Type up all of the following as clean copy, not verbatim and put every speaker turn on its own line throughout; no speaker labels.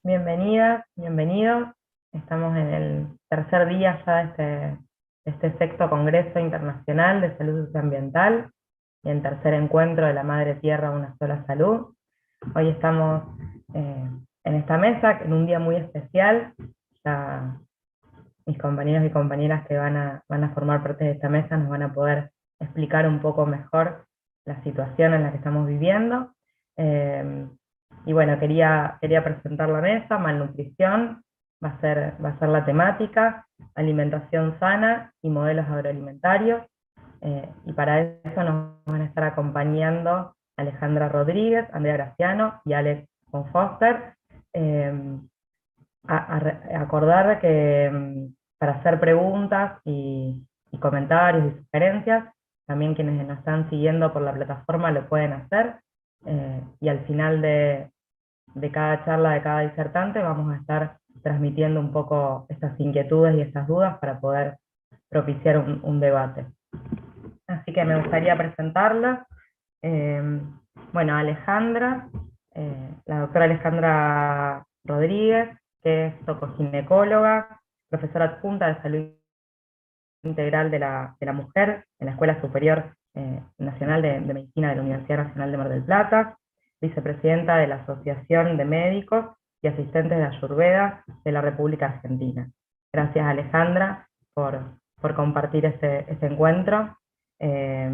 Bienvenidas, bienvenidos. Estamos en el tercer día ya de este sexto Congreso Internacional de Salud Socioambiental y el tercer encuentro de la Madre Tierra Una Sola Salud. Hoy estamos en esta mesa, en un día muy especial. Ya mis compañeros y compañeras que van a formar parte de esta mesa nos van a poder explicar un poco mejor la situación en la que estamos viviendo. Eh, y bueno, quería presentar la mesa. Malnutrición va a ser la temática, alimentación sana y modelos agroalimentarios. Y para eso nos van a estar acompañando Alejandra Rodríguez, Andrea Graciano y Alex von Foster. Eh, Acordar que para hacer preguntas y comentarios y sugerencias, también quienes nos están siguiendo por la plataforma lo pueden hacer. Y al final de cada charla de cada disertante vamos a estar transmitiendo un poco estas inquietudes y estas dudas para poder propiciar un debate. Así que me gustaría presentarla. Eh, bueno, Alejandra, la doctora Alejandra Rodríguez, que es tocoginecóloga, profesora adjunta de salud integral de la mujer en la Escuela Superior Nacional de Medicina de la Universidad Nacional de Mar del Plata, vicepresidenta de la Asociación de Médicos y Asistentes de Ayurveda de la República Argentina. Gracias, Alejandra, por compartir este encuentro. Eh,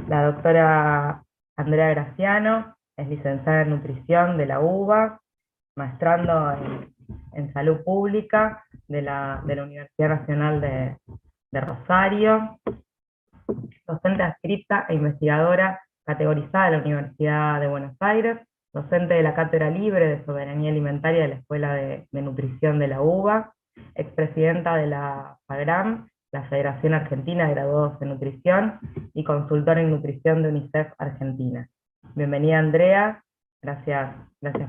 la doctora Andrea Graciano es licenciada en nutrición de la UBA, maestrando en salud pública de la Universidad Nacional de Rosario, docente adscripta e investigadora categorizada de la Universidad de Buenos Aires, docente de la Cátedra Libre de Soberanía Alimentaria de la Escuela de Nutrición de la UBA, expresidenta de la FAGRAM, la Federación Argentina de Graduados en Nutrición, y consultora en nutrición de UNICEF Argentina. Bienvenida, Andrea, gracias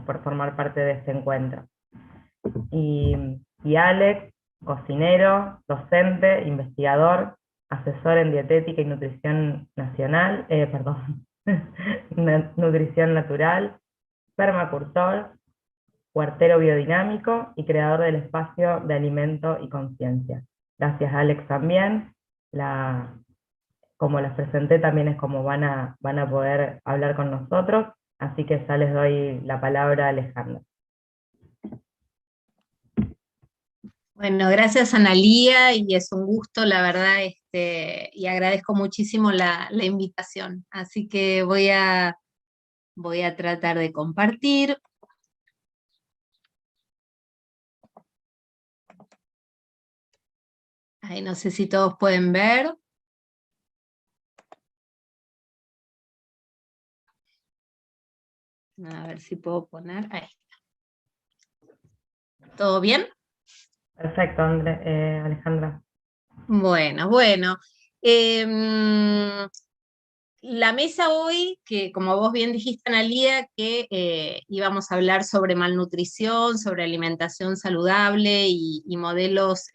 por formar parte de este encuentro. Y Alex, cocinero, docente, investigador, asesor en dietética y nutrición nacional, nutrición natural, permacultor, huertero biodinámico y creador del espacio de alimento y conciencia. Gracias, Alex, también. Como las presenté, también es como van a poder hablar con nosotros, así que ya les doy la palabra a Alejandra.
Bueno, gracias Analía, y es un gusto, la verdad, y agradezco muchísimo la invitación. Así que voy a tratar de compartir. Ahí no sé si todos pueden ver. A ver si puedo poner. Ahí está. ¿Todo bien?
Perfecto, Alejandra.
Bueno. Em, La mesa hoy, que como vos bien dijiste, Analía, que íbamos a hablar sobre malnutrición, sobre alimentación saludable y modelos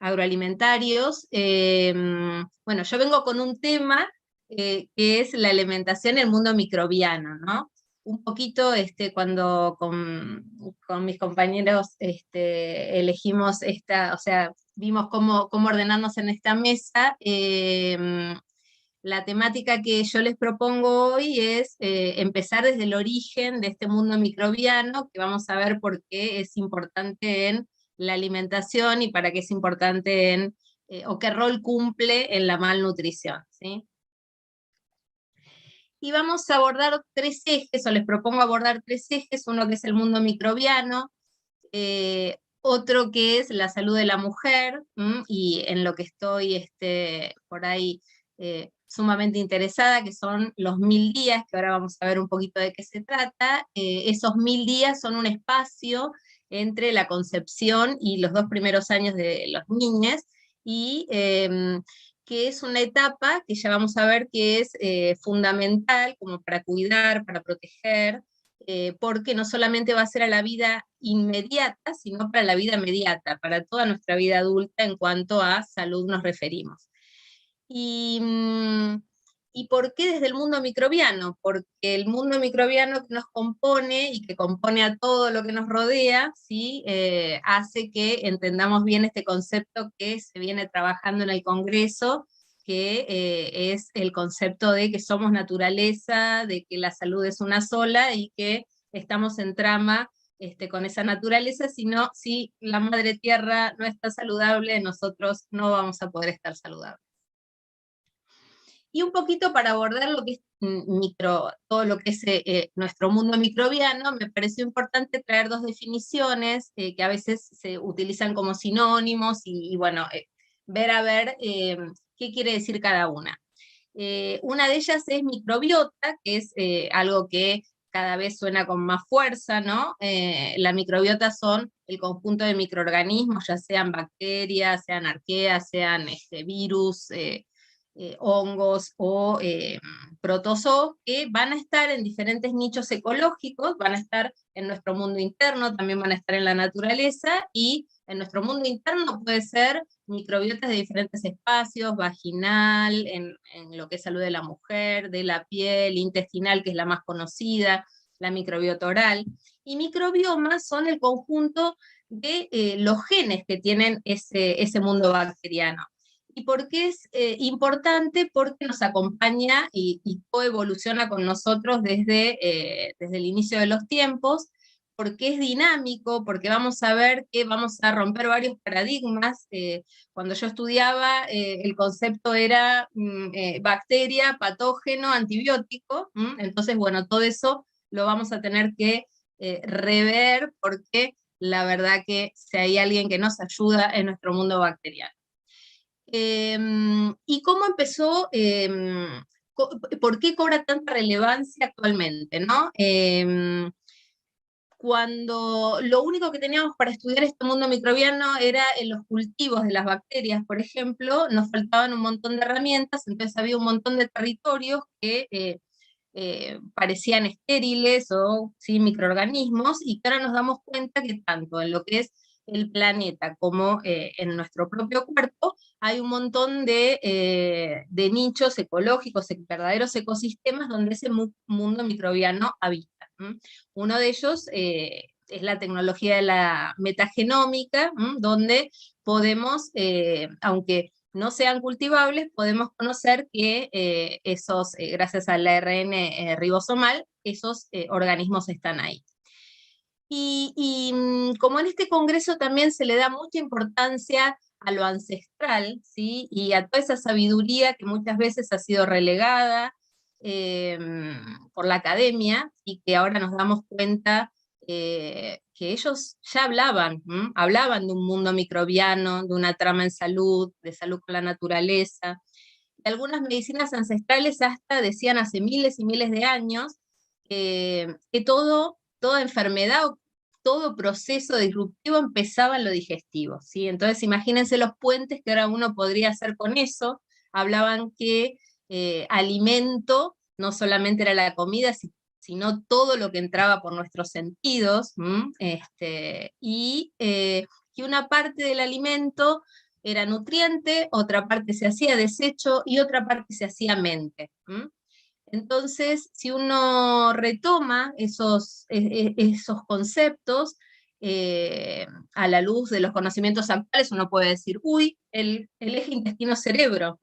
agroalimentarios. Bueno, yo vengo con un tema que es la alimentación en el mundo microbiano, ¿no? Un poquito cuando con mis compañeros elegimos esta, o sea, vimos cómo ordenarnos en esta mesa. La temática que yo les propongo hoy es empezar desde el origen de este mundo microbiano, que vamos a ver por qué es importante en la alimentación y para qué es importante o qué rol cumple en la malnutrición, ¿sí? Y vamos a abordar tres ejes, o les propongo abordar tres ejes: uno que es el mundo microbiano, otro que es la salud de la mujer, y en lo que estoy por ahí sumamente interesada, que son los 1000 días, que ahora vamos a ver un poquito de qué se trata. Esos 1000 días son un espacio entre la concepción y los 2 primeros años de los niños, y que es una etapa que ya vamos a ver que es fundamental como para cuidar, para proteger, porque no solamente va a ser a la vida inmediata, sino para la vida mediata, para toda nuestra vida adulta en cuanto a salud nos referimos. Y ¿Y por qué desde el mundo microbiano? Porque el mundo microbiano que nos compone y que compone a todo lo que nos rodea, ¿sí? Hace que entendamos bien este concepto que se viene trabajando en el Congreso, que es el concepto de que somos naturaleza, de que la salud es una sola y que estamos en trama con esa naturaleza, sino si la madre tierra no está saludable, nosotros no vamos a poder estar saludables. Y un poquito para abordar lo que es todo lo que es nuestro mundo microbiano, me pareció importante traer dos definiciones que a veces se utilizan como sinónimos y bueno, ver a ver qué quiere decir cada una. Una de ellas es microbiota, que es algo que cada vez suena con más fuerza, ¿no? La microbiota son el conjunto de microorganismos, ya sean bacterias, sean arqueas, sean virus, hongos o protozoos, que van a estar en diferentes nichos ecológicos, van a estar en nuestro mundo interno, también van a estar en la naturaleza, y en nuestro mundo interno puede ser microbiotas de diferentes espacios, vaginal, en lo que es salud de la mujer, de la piel, intestinal, que es la más conocida, la microbiota oral, y microbiomas son el conjunto de los genes que tienen ese mundo bacteriano. ¿Y por qué es importante? Porque nos acompaña y coevoluciona con nosotros desde el inicio de los tiempos, porque es dinámico, porque vamos a ver que vamos a romper varios paradigmas. Cuando yo estudiaba, el concepto era bacteria, patógeno, antibiótico, entonces, bueno, todo eso lo vamos a tener que rever, porque la verdad que si hay alguien que nos ayuda en nuestro mundo bacteriano. ¿Y cómo empezó? ¿Por qué cobra tanta relevancia actualmente, ¿no? Cuando lo único que teníamos para estudiar este mundo microbiano era en los cultivos de las bacterias, por ejemplo, nos faltaban un montón de herramientas, entonces había un montón de territorios que parecían estériles o ¿sí? microorganismos, y que ahora nos damos cuenta que tanto en lo que es el planeta como en nuestro propio cuerpo hay un montón de nichos ecológicos, verdaderos ecosistemas donde ese mundo microbiano habita. Uno de ellos es la tecnología de la metagenómica, donde podemos, aunque no sean cultivables, podemos conocer que gracias al ARN ribosomal, esos organismos están ahí. Como en este congreso también se le da mucha importancia a lo ancestral, ¿sí? Y a toda esa sabiduría que muchas veces ha sido relegada por la academia, y que ahora nos damos cuenta que ellos ya hablaban de un mundo microbiano, de una trama en salud, de salud con la naturaleza. Y algunas medicinas ancestrales hasta decían hace miles y miles de años que toda enfermedad o todo proceso disruptivo empezaba en lo digestivo, ¿sí? Entonces imagínense los puentes que ahora uno podría hacer con eso. Hablaban que alimento no solamente era la comida, sino todo lo que entraba por nuestros sentidos, y que una parte del alimento era nutriente, otra parte se hacía desecho y otra parte se hacía mente. Entonces, si uno retoma esos conceptos a la luz de los conocimientos actuales, uno puede decir, uy, el eje intestino-cerebro.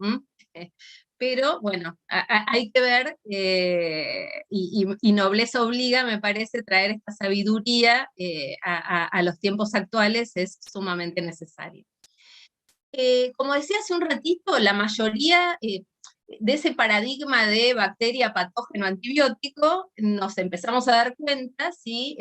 Pero bueno, hay que ver, y nobleza obliga, me parece, traer esta sabiduría a los tiempos actuales es sumamente necesario. Como decía hace un ratito, la mayoría de ese paradigma de bacteria, patógeno, antibiótico, nos empezamos a dar cuenta, ¿sí?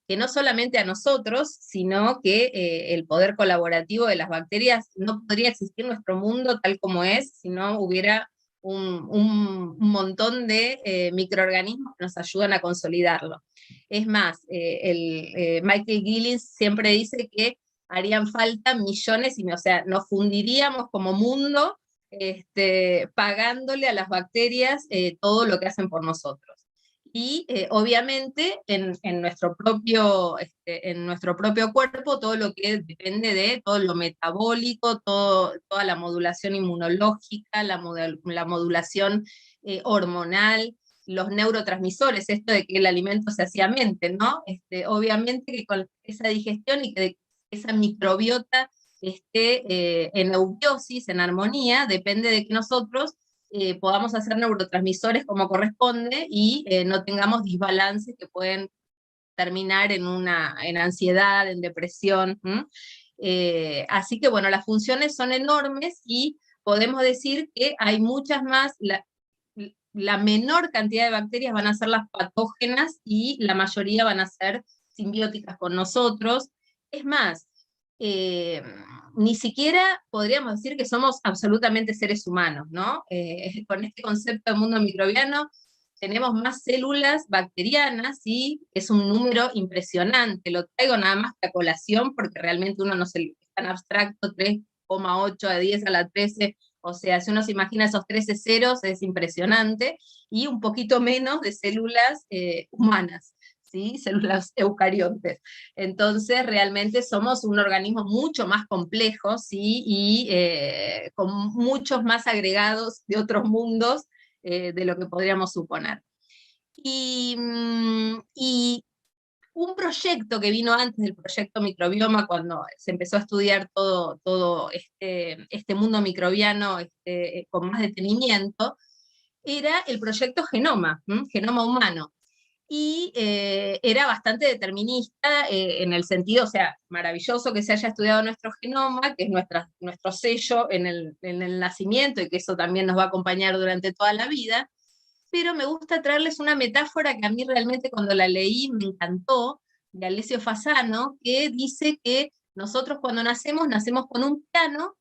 Que no solamente a nosotros, sino que el poder colaborativo de las bacterias no podría existir en nuestro mundo tal como es, si no hubiera un montón de microorganismos que nos ayudan a consolidarlo. Es más, Michael Gillins siempre dice que harían falta millones, o sea, nos fundiríamos como mundo pagándole a las bacterias todo lo que hacen por nosotros. Y obviamente en nuestro propio cuerpo, todo lo que depende de todo lo metabólico, toda la modulación inmunológica, la modulación hormonal, los neurotransmisores, esto de que el alimento se hacía mente, ¿no? Obviamente que con esa digestión y que esa microbiota esté en eubiosis, en armonía, depende de que nosotros podamos hacer neurotransmisores como corresponde y no tengamos desbalances que pueden terminar en ansiedad, en depresión. Así que bueno, las funciones son enormes y podemos decir que hay muchas más, la menor cantidad de bacterias van a ser las patógenas y la mayoría van a ser simbióticas con nosotros. Es más, ni siquiera podríamos decir que somos absolutamente seres humanos, ¿no? Con este concepto de mundo microbiano tenemos más células bacterianas y es un número impresionante. Lo traigo nada más que a colación porque realmente uno no se es tan abstracto, 3,8 a 10 a la 13, o sea, si uno se imagina esos 13 ceros es impresionante, y un poquito menos de células humanas. ¿Sí? Células eucariontes. Entonces, realmente somos un organismo mucho más complejo, ¿sí? Y con muchos más agregados de otros mundos de lo que podríamos suponer. Y un proyecto que vino antes del proyecto microbioma, cuando se empezó a estudiar todo este mundo microbiano con más detenimiento, era el proyecto Genoma, Genoma Humano. Y era bastante determinista en el sentido, o sea, maravilloso que se haya estudiado nuestro genoma, que es nuestro sello en el nacimiento, y que eso también nos va a acompañar durante toda la vida, pero me gusta traerles una metáfora que a mí realmente cuando la leí me encantó, de Alessio Fasano, que dice que nosotros cuando nacemos con un piano,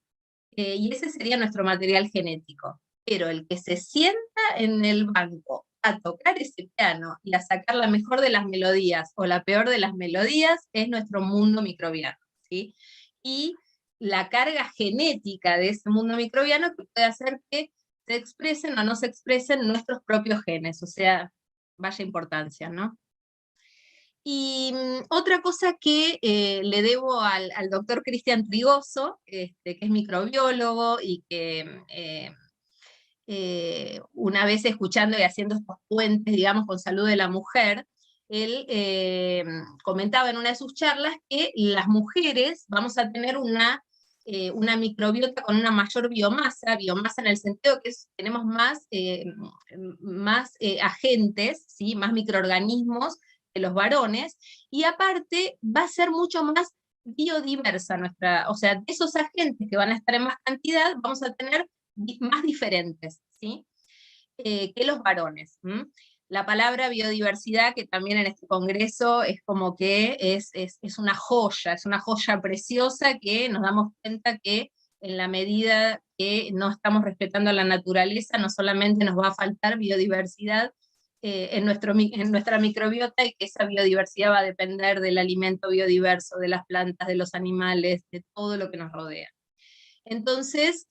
y ese sería nuestro material genético. Pero el que se sienta en el banco a tocar ese piano y a sacar la mejor de las melodías o la peor de las melodías es nuestro mundo microbiano, ¿sí? Y la carga genética de ese mundo microbiano que puede hacer que se expresen o no se expresen nuestros propios genes, o sea, vaya importancia, ¿no? Y otra cosa que le debo al doctor Cristian Trigoso, que es microbiólogo y que una vez escuchando y haciendo estos puentes, digamos, con salud de la mujer, él comentaba en una de sus charlas que las mujeres vamos a tener una microbiota con una mayor biomasa en el sentido que tenemos más agentes, ¿sí? Más microorganismos que los varones, y aparte va a ser mucho más biodiversa o sea, de esos agentes que van a estar en más cantidad, vamos a tener más diferentes, ¿sí? Que los varones. La palabra biodiversidad, que también en este congreso es como que es una joya preciosa que nos damos cuenta que en la medida que no estamos respetando la naturaleza, no solamente nos va a faltar biodiversidad en nuestra microbiota, y que esa biodiversidad va a depender del alimento biodiverso, de las plantas, de los animales, de todo lo que nos rodea. Entonces,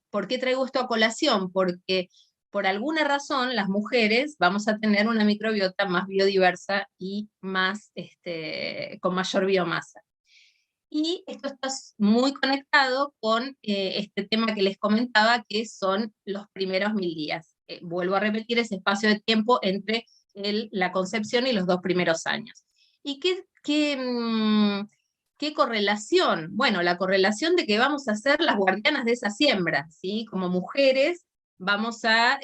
¿por qué traigo esto a colación? Porque por alguna razón las mujeres vamos a tener una microbiota más biodiversa y con mayor biomasa. Y esto está muy conectado con este tema que les comentaba, que son los primeros 1000 días. Vuelvo a repetir ese espacio de tiempo entre la concepción y los 2 primeros años. ¿Y qué correlación? Bueno, la correlación de que vamos a ser las guardianas de esa siembra, ¿sí? Como mujeres vamos a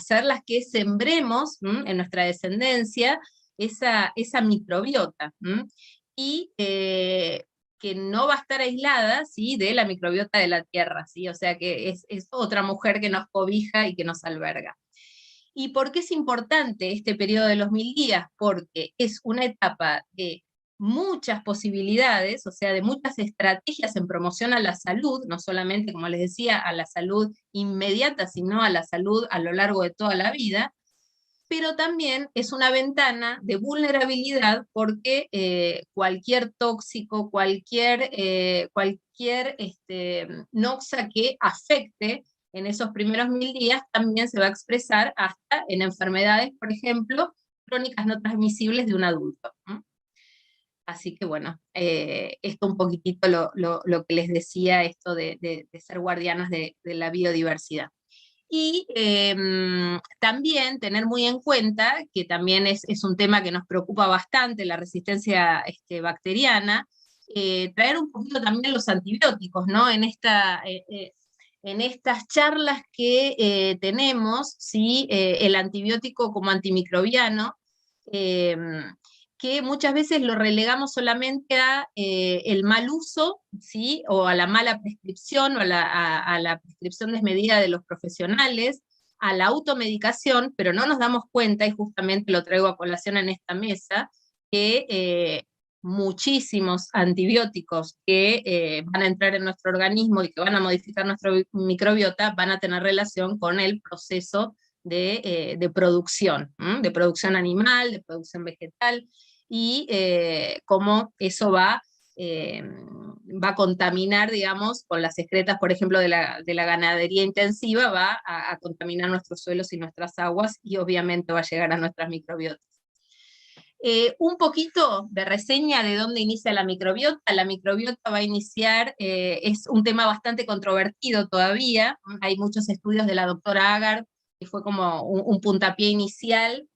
ser las que sembremos en nuestra descendencia esa microbiota, y que no va a estar aislada, ¿sí? De la microbiota de la Tierra, ¿sí? O sea que es otra mujer que nos cobija y que nos alberga. ¿Y por qué es importante este periodo de los 1000 días? Porque es una etapa de muchas posibilidades, o sea, de muchas estrategias en promoción a la salud, no solamente, como les decía, a la salud inmediata, sino a la salud a lo largo de toda la vida, pero también es una ventana de vulnerabilidad porque cualquier tóxico, cualquier noxa que afecte en esos primeros 1000 días también se va a expresar hasta en enfermedades, por ejemplo, crónicas no transmisibles de un adulto. Así que bueno, esto un poquitito lo que les decía, esto de ser guardianas de la biodiversidad. Y también tener muy en cuenta, que también es un tema que nos preocupa bastante, la resistencia bacteriana, traer un poquito también los antibióticos, ¿no? En estas charlas que tenemos, ¿sí? El antibiótico como antimicrobiano, que muchas veces lo relegamos solamente a el mal uso, ¿sí? O a la mala prescripción, o a la prescripción desmedida de los profesionales, a la automedicación, pero no nos damos cuenta, y justamente lo traigo a colación en esta mesa, que muchísimos antibióticos que van a entrar en nuestro organismo y que van a modificar nuestro microbiota van a tener relación con el proceso de producción animal, de producción vegetal, y cómo eso va a contaminar, digamos, con las excretas, por ejemplo, de la ganadería intensiva, va a contaminar nuestros suelos y nuestras aguas, y obviamente va a llegar a nuestras microbiotas. Un poquito de reseña de dónde inicia la microbiota. La microbiota va a iniciar, es un tema bastante controvertido todavía, hay muchos estudios de la doctora Agar, que fue como un puntapié inicial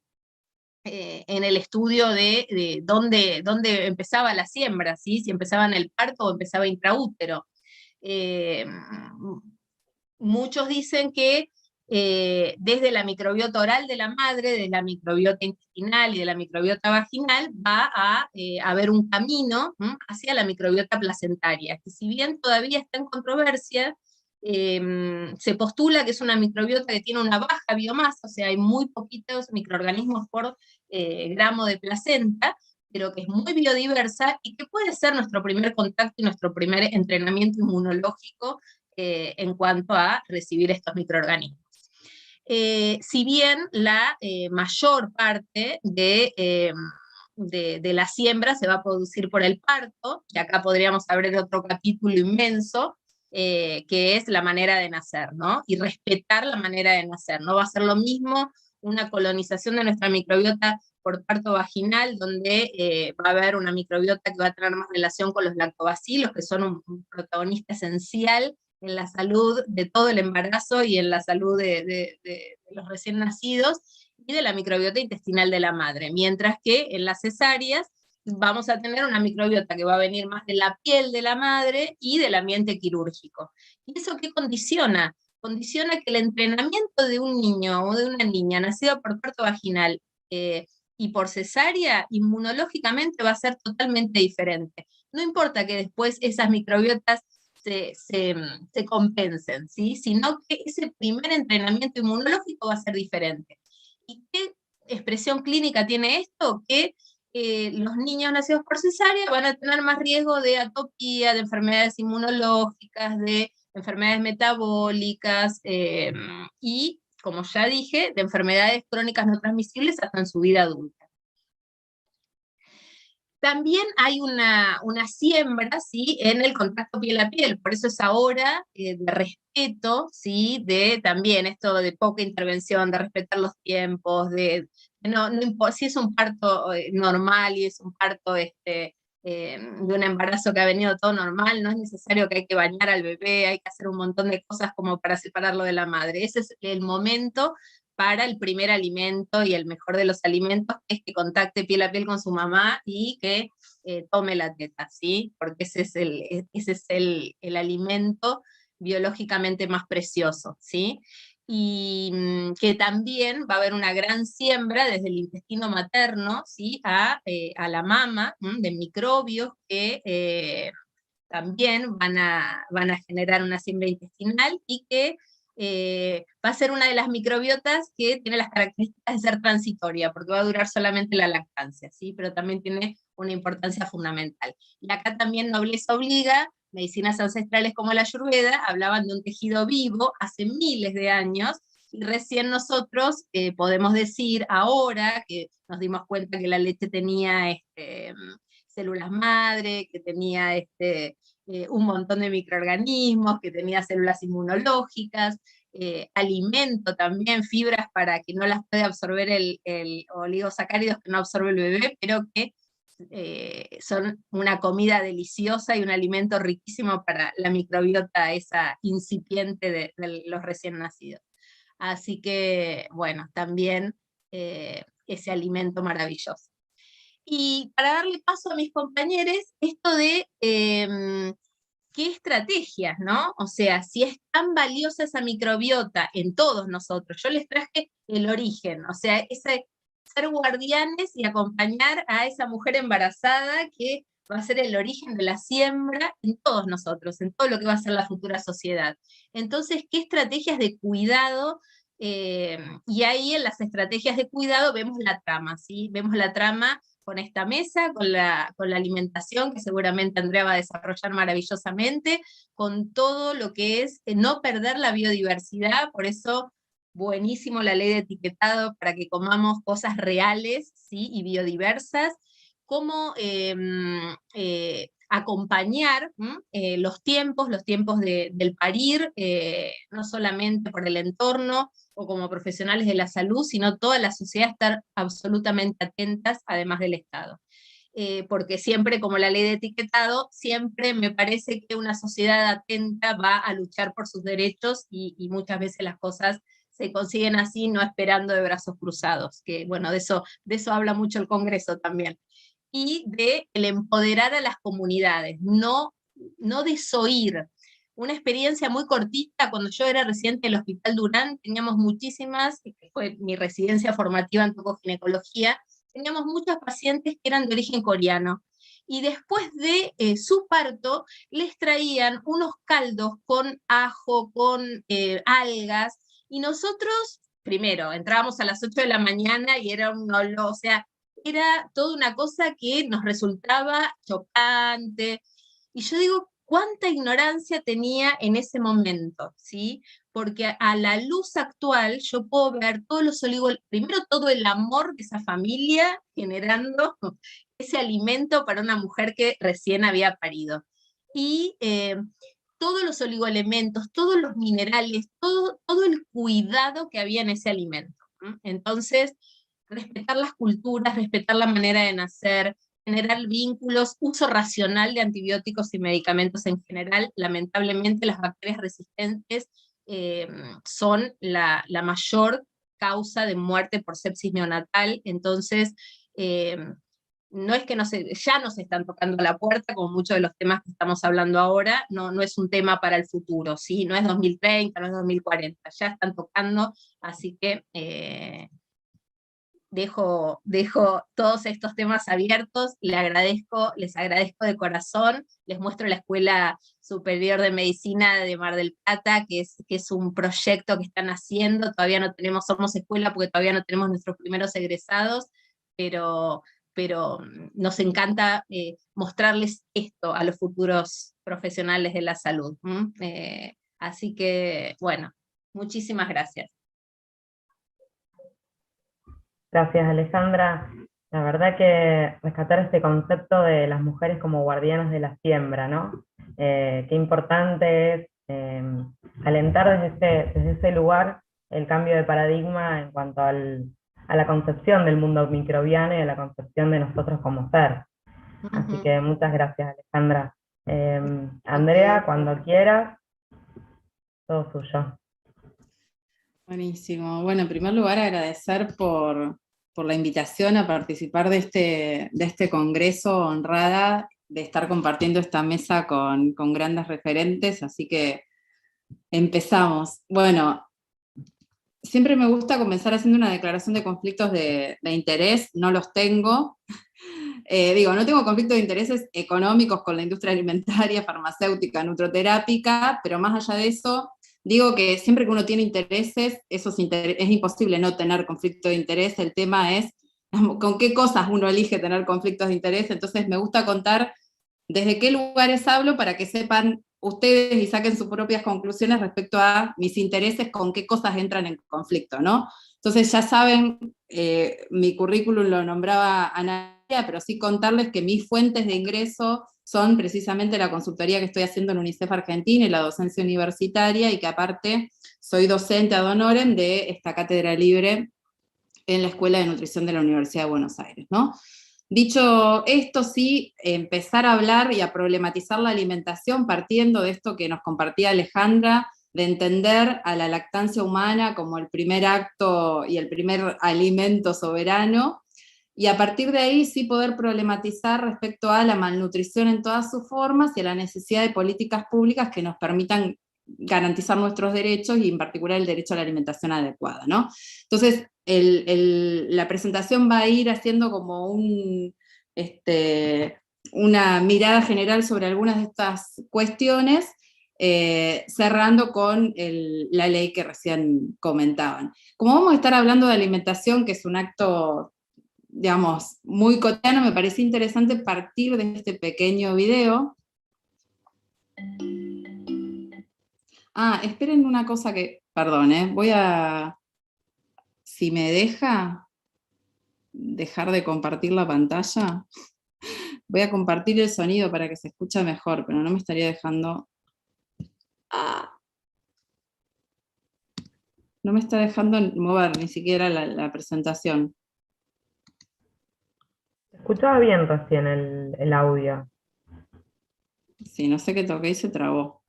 en el estudio de dónde empezaba la siembra, ¿sí? Si empezaba en el parto o empezaba intraútero. Muchos dicen que desde la microbiota oral de la madre, de la microbiota intestinal y de la microbiota vaginal, va a haber un camino hacia la microbiota placentaria, que si bien todavía está en controversia, se postula que es una microbiota que tiene una baja biomasa, o sea, hay muy poquitos microorganismos por gramo de placenta, pero que es muy biodiversa y que puede ser nuestro primer contacto y nuestro primer entrenamiento inmunológico en cuanto a recibir estos microorganismos. Si bien la mayor parte de la siembra se va a producir por el parto, y acá podríamos abrir otro capítulo inmenso, que es la manera de nacer, ¿no? Y respetar la manera de nacer. No va a ser lo mismo una colonización de nuestra microbiota por parto vaginal, donde va a haber una microbiota que va a tener más relación con los lactobacilos, que son un protagonista esencial en la salud de todo el embarazo y en la salud de los recién nacidos, y de la microbiota intestinal de la madre, mientras que en las cesáreas vamos a tener una microbiota que va a venir más de la piel de la madre y del ambiente quirúrgico. ¿Y eso qué condiciona? Condiciona que el entrenamiento de un niño o de una niña nacido por parto vaginal y por cesárea, inmunológicamente va a ser totalmente diferente. No importa que después esas microbiotas se compensen, ¿sí? Sino que ese primer entrenamiento inmunológico va a ser diferente. ¿Y qué expresión clínica tiene esto? Que los niños nacidos por cesárea van a tener más riesgo de atopía, de enfermedades inmunológicas, de enfermedades metabólicas, y, como ya dije, de enfermedades crónicas no transmisibles hasta en su vida adulta. También hay una siembra, ¿sí? En el contacto piel a piel, por eso es ahora de respeto, ¿sí? De también esto de poca intervención, de respetar los tiempos, no si es un parto normal y es un parto de un embarazo que ha venido todo normal, no es necesario que hay que bañar al bebé, hay que hacer un montón de cosas como para separarlo de la madre. Ese es el momento para el primer alimento y el mejor de los alimentos, que es que contacte piel a piel con su mamá y que tome la teta, ¿sí? Porque ese es el alimento biológicamente más precioso, ¿sí? Y que también va a haber una gran siembra desde el intestino materno, ¿sí? A la mama, de microbios que también van a generar una siembra intestinal, y que va a ser una de las microbiotas que tiene las características de ser transitoria, porque va a durar solamente la lactancia, ¿sí? Pero también tiene una importancia fundamental. Y acá también nobleza obliga, medicinas ancestrales como la Ayurveda hablaban de un tejido vivo hace miles de años, y recién nosotros podemos decir ahora que nos dimos cuenta que la leche tenía células madre, que tenía un montón de microorganismos, que tenía células inmunológicas, alimento también, fibras para que no las puede absorber el oligosacáridos que no absorbe el bebé, pero que son una comida deliciosa y un alimento riquísimo para la microbiota esa incipiente de los recién nacidos. Así que, bueno, también ese alimento maravilloso. Y para darle paso a mis compañeros, esto de qué estrategias, ¿no? O sea, si es tan valiosa esa microbiota en todos nosotros. Yo les traje el origen, o sea, ese ser guardianes y acompañar a esa mujer embarazada que va a ser el origen de la siembra en todos nosotros, en todo lo que va a ser la futura sociedad. Entonces, ¿qué estrategias de cuidado? Y ahí en las estrategias de cuidado vemos la trama, ¿sí? Vemos la trama con esta mesa, con la alimentación, que seguramente Andrea va a desarrollar maravillosamente, con todo lo que es no perder la biodiversidad, por eso buenísimo la ley de etiquetado para que comamos cosas reales, ¿sí? Y biodiversas, cómo acompañar los tiempos del parir, no solamente por el entorno, o como profesionales de la salud, sino toda la sociedad estar absolutamente atentas, además del Estado. Porque siempre, como la ley de etiquetado, siempre me parece que una sociedad atenta va a luchar por sus derechos y muchas veces las cosas se consiguen así, no esperando de brazos cruzados, que bueno, de eso habla mucho el Congreso también. Y de el empoderar a las comunidades, no desoír. Una experiencia muy cortita, cuando yo era residente del Hospital Durán, teníamos muchísimas, que fue mi residencia formativa en tocoginecología, teníamos muchas pacientes que eran de origen coreano. Y después de su parto, les traían unos caldos con ajo, con algas, y nosotros, primero, entrábamos a las 8 de la mañana y era un olor, o sea, era toda una cosa que nos resultaba chocante. Y yo digo, cuánta ignorancia tenía en ese momento, ¿sí? Porque a la luz actual yo puedo ver todos los olivos, primero todo el amor de esa familia generando ese alimento para una mujer que recién había parido. Y todos los oligoelementos, todos los minerales, todo el cuidado que había en ese alimento. Entonces, respetar las culturas, respetar la manera de nacer, generar vínculos, uso racional de antibióticos y medicamentos en general. Lamentablemente las bacterias resistentes son la mayor causa de muerte por sepsis neonatal, entonces no es que ya nos están tocando la puerta, como muchos de los temas que estamos hablando ahora, no es un tema para el futuro, ¿sí? No es 2030, no es 2040, ya están tocando, así que dejo todos estos temas abiertos, les agradezco de corazón, les muestro la Escuela Superior de Medicina de Mar del Plata, que es un proyecto que están haciendo, todavía no somos escuela porque todavía no tenemos nuestros primeros egresados, pero nos encanta mostrarles esto a los futuros profesionales de la salud. Así que, bueno, muchísimas gracias.
Gracias, Alejandra. La verdad que rescatar este concepto de las mujeres como guardianas de la siembra, ¿no? Qué importante es alentar desde ese lugar el cambio de paradigma en cuanto a la concepción del mundo microbiano y a la concepción de nosotros como ser. Así que muchas gracias, Alejandra. Andrea, cuando quieras, todo suyo.
Buenísimo. Bueno, en primer lugar agradecer por la invitación a participar de este congreso, honrada de estar compartiendo esta mesa con grandes referentes, así que empezamos. Bueno, siempre me gusta comenzar haciendo una declaración de conflictos de interés, no los tengo. No tengo conflictos de intereses económicos con la industria alimentaria, farmacéutica, nutroterápica, pero más allá de eso, digo que siempre que uno tiene intereses, es imposible no tener conflicto de interés. El tema es con qué cosas uno elige tener conflictos de interés. Entonces me gusta contar desde qué lugares hablo para que sepan ustedes y saquen sus propias conclusiones respecto a mis intereses, con qué cosas entran en conflicto, ¿no? Entonces ya saben, mi currículum lo nombraba Ana, pero sí contarles que mis fuentes de ingreso son precisamente la consultoría que estoy haciendo en UNICEF Argentina y la docencia universitaria, y que aparte soy docente ad honorem de esta cátedra libre en la Escuela de Nutrición de la Universidad de Buenos Aires, ¿no? Dicho esto, sí, empezar a hablar y a problematizar la alimentación partiendo de esto que nos compartía Alejandra, de entender a la lactancia humana como el primer acto y el primer alimento soberano, y a partir de ahí sí poder problematizar respecto a la malnutrición en todas sus formas y a la necesidad de políticas públicas que nos permitan garantizar nuestros derechos y en particular el derecho a la alimentación adecuada, ¿no? Entonces, la presentación va a ir haciendo como una mirada general sobre algunas de estas cuestiones, cerrando con la ley que recién comentaban. Como vamos a estar hablando de alimentación, que es un acto, digamos, muy cotidiano, me parece interesante partir de este pequeño video. Esperen una cosa que, perdón, voy a, si me deja dejar de compartir la pantalla, voy a compartir el sonido para que se escuche mejor, pero no me estaría dejando. No me está dejando mover ni siquiera la presentación.
Se escuchaba bien recién el audio.
Sí, no sé qué toqué y se trabó.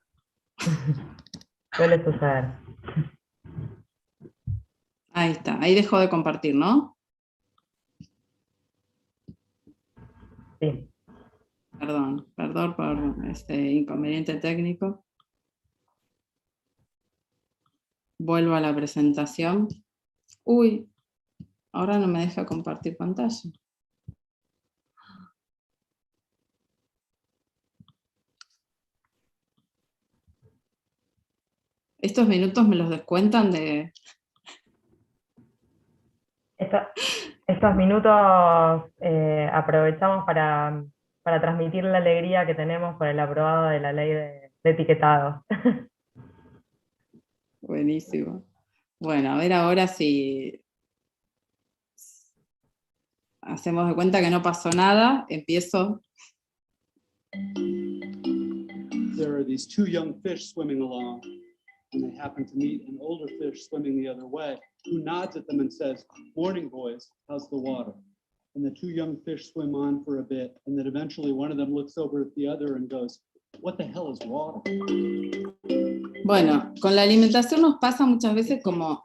Suele suceder.
Ahí está, ahí dejó de compartir, ¿no?
Sí.
Perdón por este inconveniente técnico. Vuelvo a la presentación. Uy, ahora no me deja compartir pantalla. Estos minutos me los descuentan de...
Estos minutos aprovechamos para transmitir la alegría que tenemos por el aprobado de la ley de etiquetado.
Buenísimo. Bueno, a ver ahora si hacemos de cuenta que no pasó nada. Empiezo.
There are these two young fish swimming along, and they happen to meet an older fish swimming the other way, who nods at them and says, "Morning, boys, how's the water?" And the two young fish swim on for a bit, and then eventually one of them looks over at the other and goes, "What the hell is water?"
Bueno, con la alimentación nos pasa muchas veces como,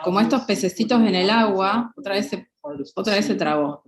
como estos pececitos en el agua, otra vez se trabó.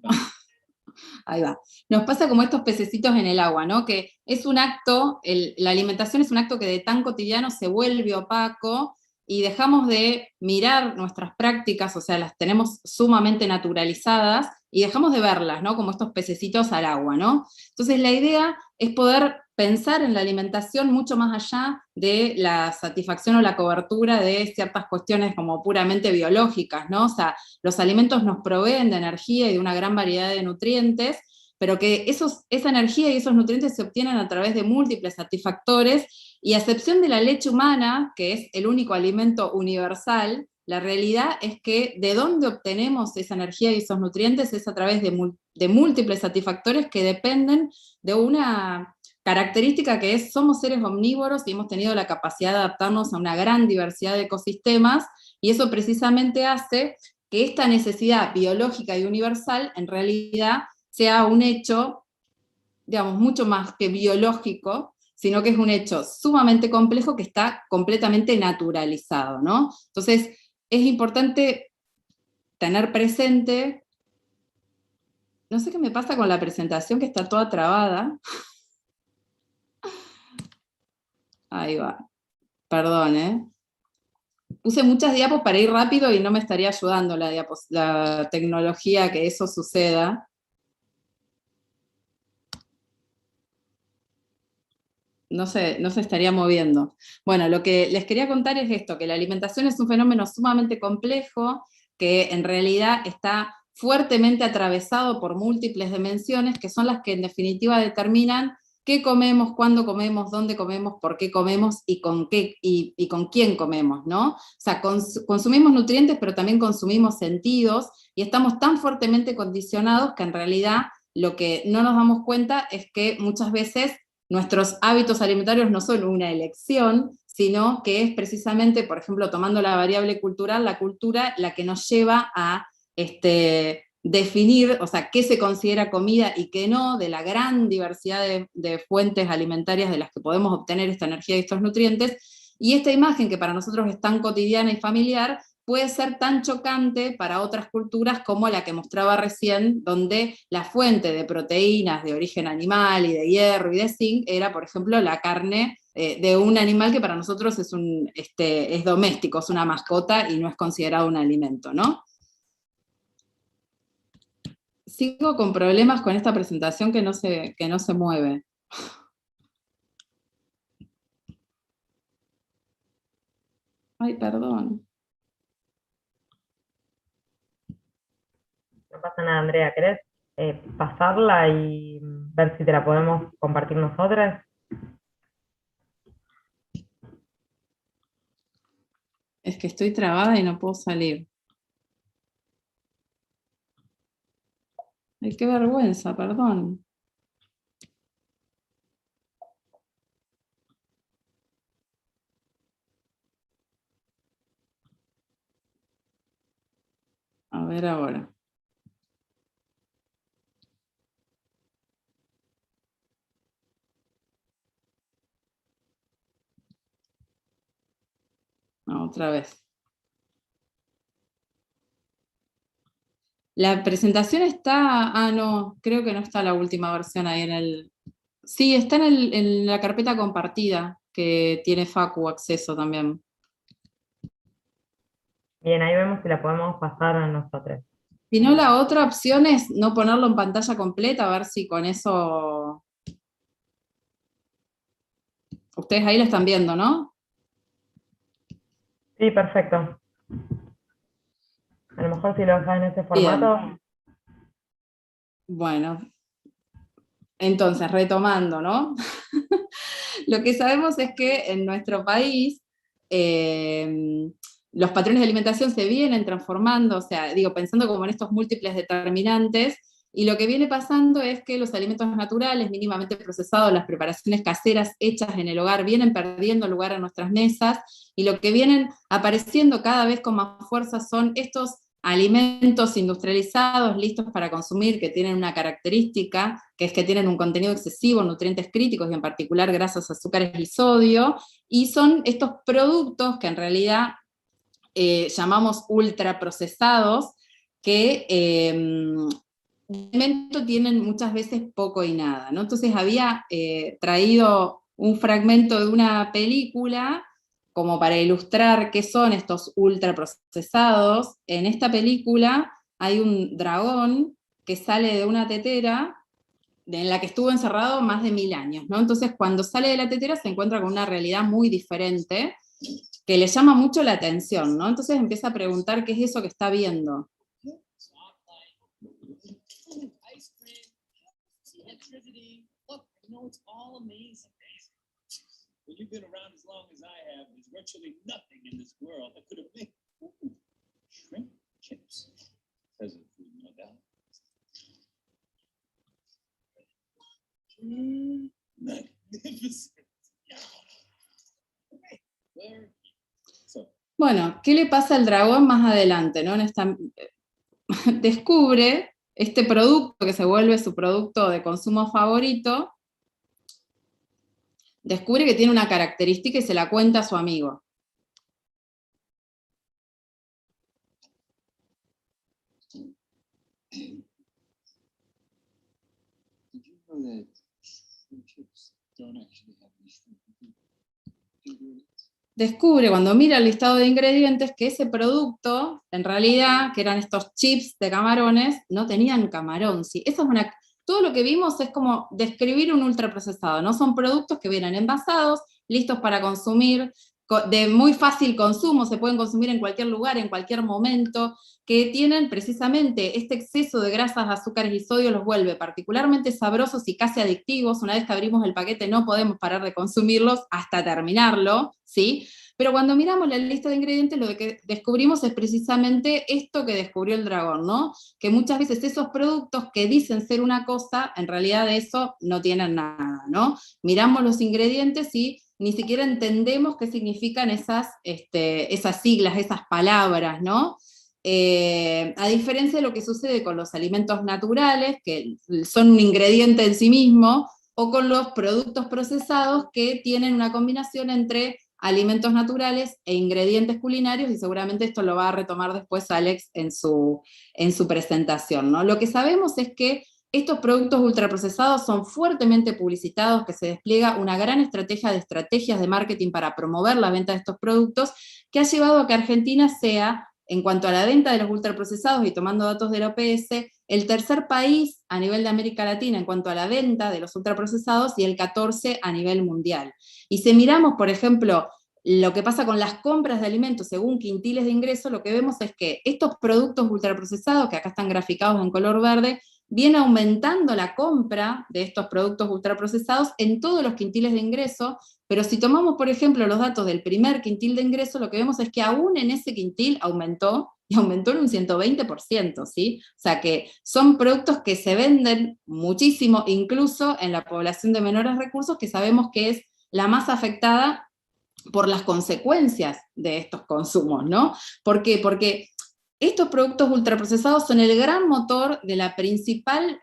Ahí va. Nos pasa como estos pececitos en el agua, ¿no? Que es un acto, la alimentación es un acto que de tan cotidiano se vuelve opaco y dejamos de mirar nuestras prácticas, o sea, las tenemos sumamente naturalizadas y dejamos de verlas, ¿no? Como estos pececitos al agua, ¿no? Entonces la idea es poder pensar en la alimentación mucho más allá de la satisfacción o la cobertura de ciertas cuestiones como puramente biológicas, ¿no? O sea, los alimentos nos proveen de energía y de una gran variedad de nutrientes, pero que esa energía y esos nutrientes se obtienen a través de múltiples satisfactores, y a excepción de la leche humana, que es el único alimento universal, la realidad es que de dónde obtenemos esa energía y esos nutrientes es a través de múltiples satisfactores que dependen de una característica que es, somos seres omnívoros y hemos tenido la capacidad de adaptarnos a una gran diversidad de ecosistemas, y eso precisamente hace que esta necesidad biológica y universal en realidad sea un hecho, digamos, mucho más que biológico, sino que es un hecho sumamente complejo que está completamente naturalizado, ¿no? Entonces, es importante tener presente, no sé qué me pasa con la presentación que está toda trabada. Ahí va, perdón, Puse muchas diapos para ir rápido y no me estaría ayudando la tecnología a que eso suceda. No se estaría moviendo. Bueno, lo que les quería contar es esto, que la alimentación es un fenómeno sumamente complejo, que en realidad está fuertemente atravesado por múltiples dimensiones, que son las que en definitiva determinan qué comemos, cuándo comemos, dónde comemos, por qué comemos y con quién comemos, ¿no? O sea, consumimos nutrientes, pero también consumimos sentidos, y estamos tan fuertemente condicionados que en realidad lo que no nos damos cuenta es que muchas veces nuestros hábitos alimentarios no son una elección, sino que es precisamente, por ejemplo, tomando la variable cultural, la cultura la que nos lleva a definir, o sea, qué se considera comida y qué no, de la gran diversidad de fuentes alimentarias de las que podemos obtener esta energía y estos nutrientes, y esta imagen que para nosotros es tan cotidiana y familiar, puede ser tan chocante para otras culturas como la que mostraba recién, donde la fuente de proteínas de origen animal y de hierro y de zinc era, por ejemplo, la carne de un animal que para nosotros es doméstico, es una mascota y no es considerado un alimento, ¿no? Sigo con problemas con esta presentación que no se mueve. Ay, perdón.
No pasa nada, Andrea, ¿querés pasarla y ver si te la podemos compartir nosotras?
Es que estoy trabada y no puedo salir. Ay, qué vergüenza, perdón. A ver ahora. No, otra vez. La presentación está, no, creo que no está la última versión ahí en el... Sí, está en la carpeta compartida, que tiene Facu acceso también.
Bien, ahí vemos si la podemos pasar a nosotros.
Si no, la otra opción es no ponerlo en pantalla completa, a ver si con eso... Ustedes ahí lo están viendo, ¿no?
Sí, perfecto. A lo mejor si lo dejas en ese formato.
Bien. Bueno, entonces, retomando, ¿no? Lo que sabemos es que en nuestro país los patrones de alimentación se vienen transformando, o sea, digo, pensando como en estos múltiples determinantes, y lo que viene pasando es que los alimentos naturales, mínimamente procesados, las preparaciones caseras hechas en el hogar, vienen perdiendo lugar en nuestras mesas, y lo que vienen apareciendo cada vez con más fuerza son estos alimentos industrializados, listos para consumir, que tienen una característica, que es que tienen un contenido excesivo, nutrientes críticos, y en particular grasas, azúcares y sodio, y son estos productos que en realidad llamamos ultraprocesados, que tienen muchas veces poco y nada, ¿no? Entonces había traído un fragmento de una película como para ilustrar qué son estos ultraprocesados. En esta película hay un dragón que sale de una tetera en la que estuvo encerrado más de 1000 años, ¿no? Entonces cuando sale de la tetera se encuentra con una realidad muy diferente, que le llama mucho la atención, ¿no? Entonces empieza a preguntar qué es eso que está viendo. Bueno, ¿qué le pasa al dragón más adelante, ¿no? Descubre este producto que se vuelve su producto de consumo favorito, descubre que tiene una característica y se la cuenta a su amigo. Descubre cuando mira el listado de ingredientes que ese producto, en realidad, que eran estos chips de camarones, no tenían camarón. ¿Sí? Eso es todo lo que vimos es como describir un ultraprocesado, ¿no? Son productos que vienen envasados, listos para consumir, de muy fácil consumo, se pueden consumir en cualquier lugar, en cualquier momento, que tienen precisamente este exceso de grasas, azúcares y sodio, los vuelve particularmente sabrosos y casi adictivos. Una vez que abrimos el paquete no podemos parar de consumirlos hasta terminarlo, ¿sí? pero cuando miramos la lista de ingredientes, lo que descubrimos es precisamente esto que descubrió el dragón, ¿no? Que muchas veces esos productos que dicen ser una cosa, en realidad de eso no tienen nada, ¿no? Miramos los ingredientes y ni siquiera entendemos qué significan esas siglas, esas palabras, ¿no? A diferencia de lo que sucede con los alimentos naturales, que son un ingrediente en sí mismo, o con los productos procesados que tienen una combinación entre alimentos naturales e ingredientes culinarios, y seguramente esto lo va a retomar después Alex en su presentación, ¿no? Lo que sabemos es que estos productos ultraprocesados son fuertemente publicitados, que se despliega una gran estrategias de marketing para promover la venta de estos productos, que ha llevado a que Argentina sea, en cuanto a la venta de los ultraprocesados, y tomando datos de la OPS, el tercer país a nivel de América Latina en cuanto a la venta de los ultraprocesados y el 14 a nivel mundial. Y si miramos, por ejemplo, lo que pasa con las compras de alimentos según quintiles de ingreso, lo que vemos es que estos productos ultraprocesados, que acá están graficados en color verde, viene aumentando la compra de estos productos ultraprocesados en todos los quintiles de ingreso, pero si tomamos, por ejemplo, los datos del primer quintil de ingreso, lo que vemos es que aún en ese quintil aumentó, y aumentó en un 120%, ¿sí? O sea que son productos que se venden muchísimo, incluso en la población de menores recursos, que sabemos que es la más afectada por las consecuencias de estos consumos, ¿no? ¿Por qué? Porque estos productos ultraprocesados son el gran motor de la principal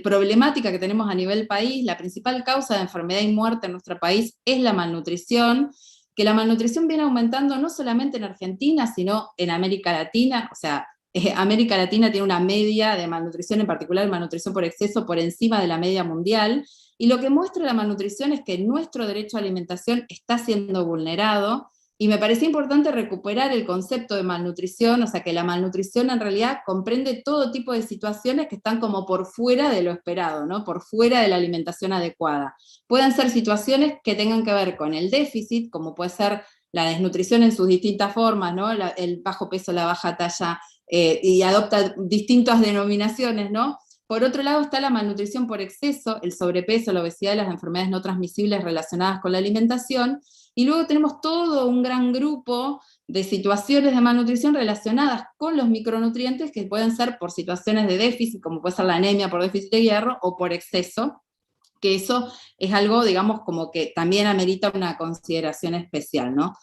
problemática que tenemos a nivel país. La principal causa de enfermedad y muerte en nuestro país es la malnutrición, que la malnutrición viene aumentando no solamente en Argentina, sino en América Latina. O sea, América Latina tiene una media de malnutrición, en particular malnutrición por exceso, por encima de la media mundial, y lo que muestra la malnutrición es que nuestro derecho a alimentación está siendo vulnerado. Y me parecía importante recuperar el concepto de malnutrición, o sea, que la malnutrición en realidad comprende todo tipo de situaciones que están como por fuera de lo esperado, ¿no? Por fuera de la alimentación adecuada. Pueden ser situaciones que tengan que ver con el déficit, como puede ser la desnutrición en sus distintas formas, ¿no? El bajo peso, la baja talla, y adopta distintas denominaciones, ¿no? Por otro lado está la malnutrición por exceso, el sobrepeso, la obesidad y las enfermedades no transmisibles relacionadas con la alimentación. Y luego tenemos todo un gran grupo de situaciones de malnutrición relacionadas con los micronutrientes, que pueden ser por situaciones de déficit, como puede ser la anemia por déficit de hierro, o por exceso, que eso es algo, digamos, como que también amerita una consideración especial, ¿no?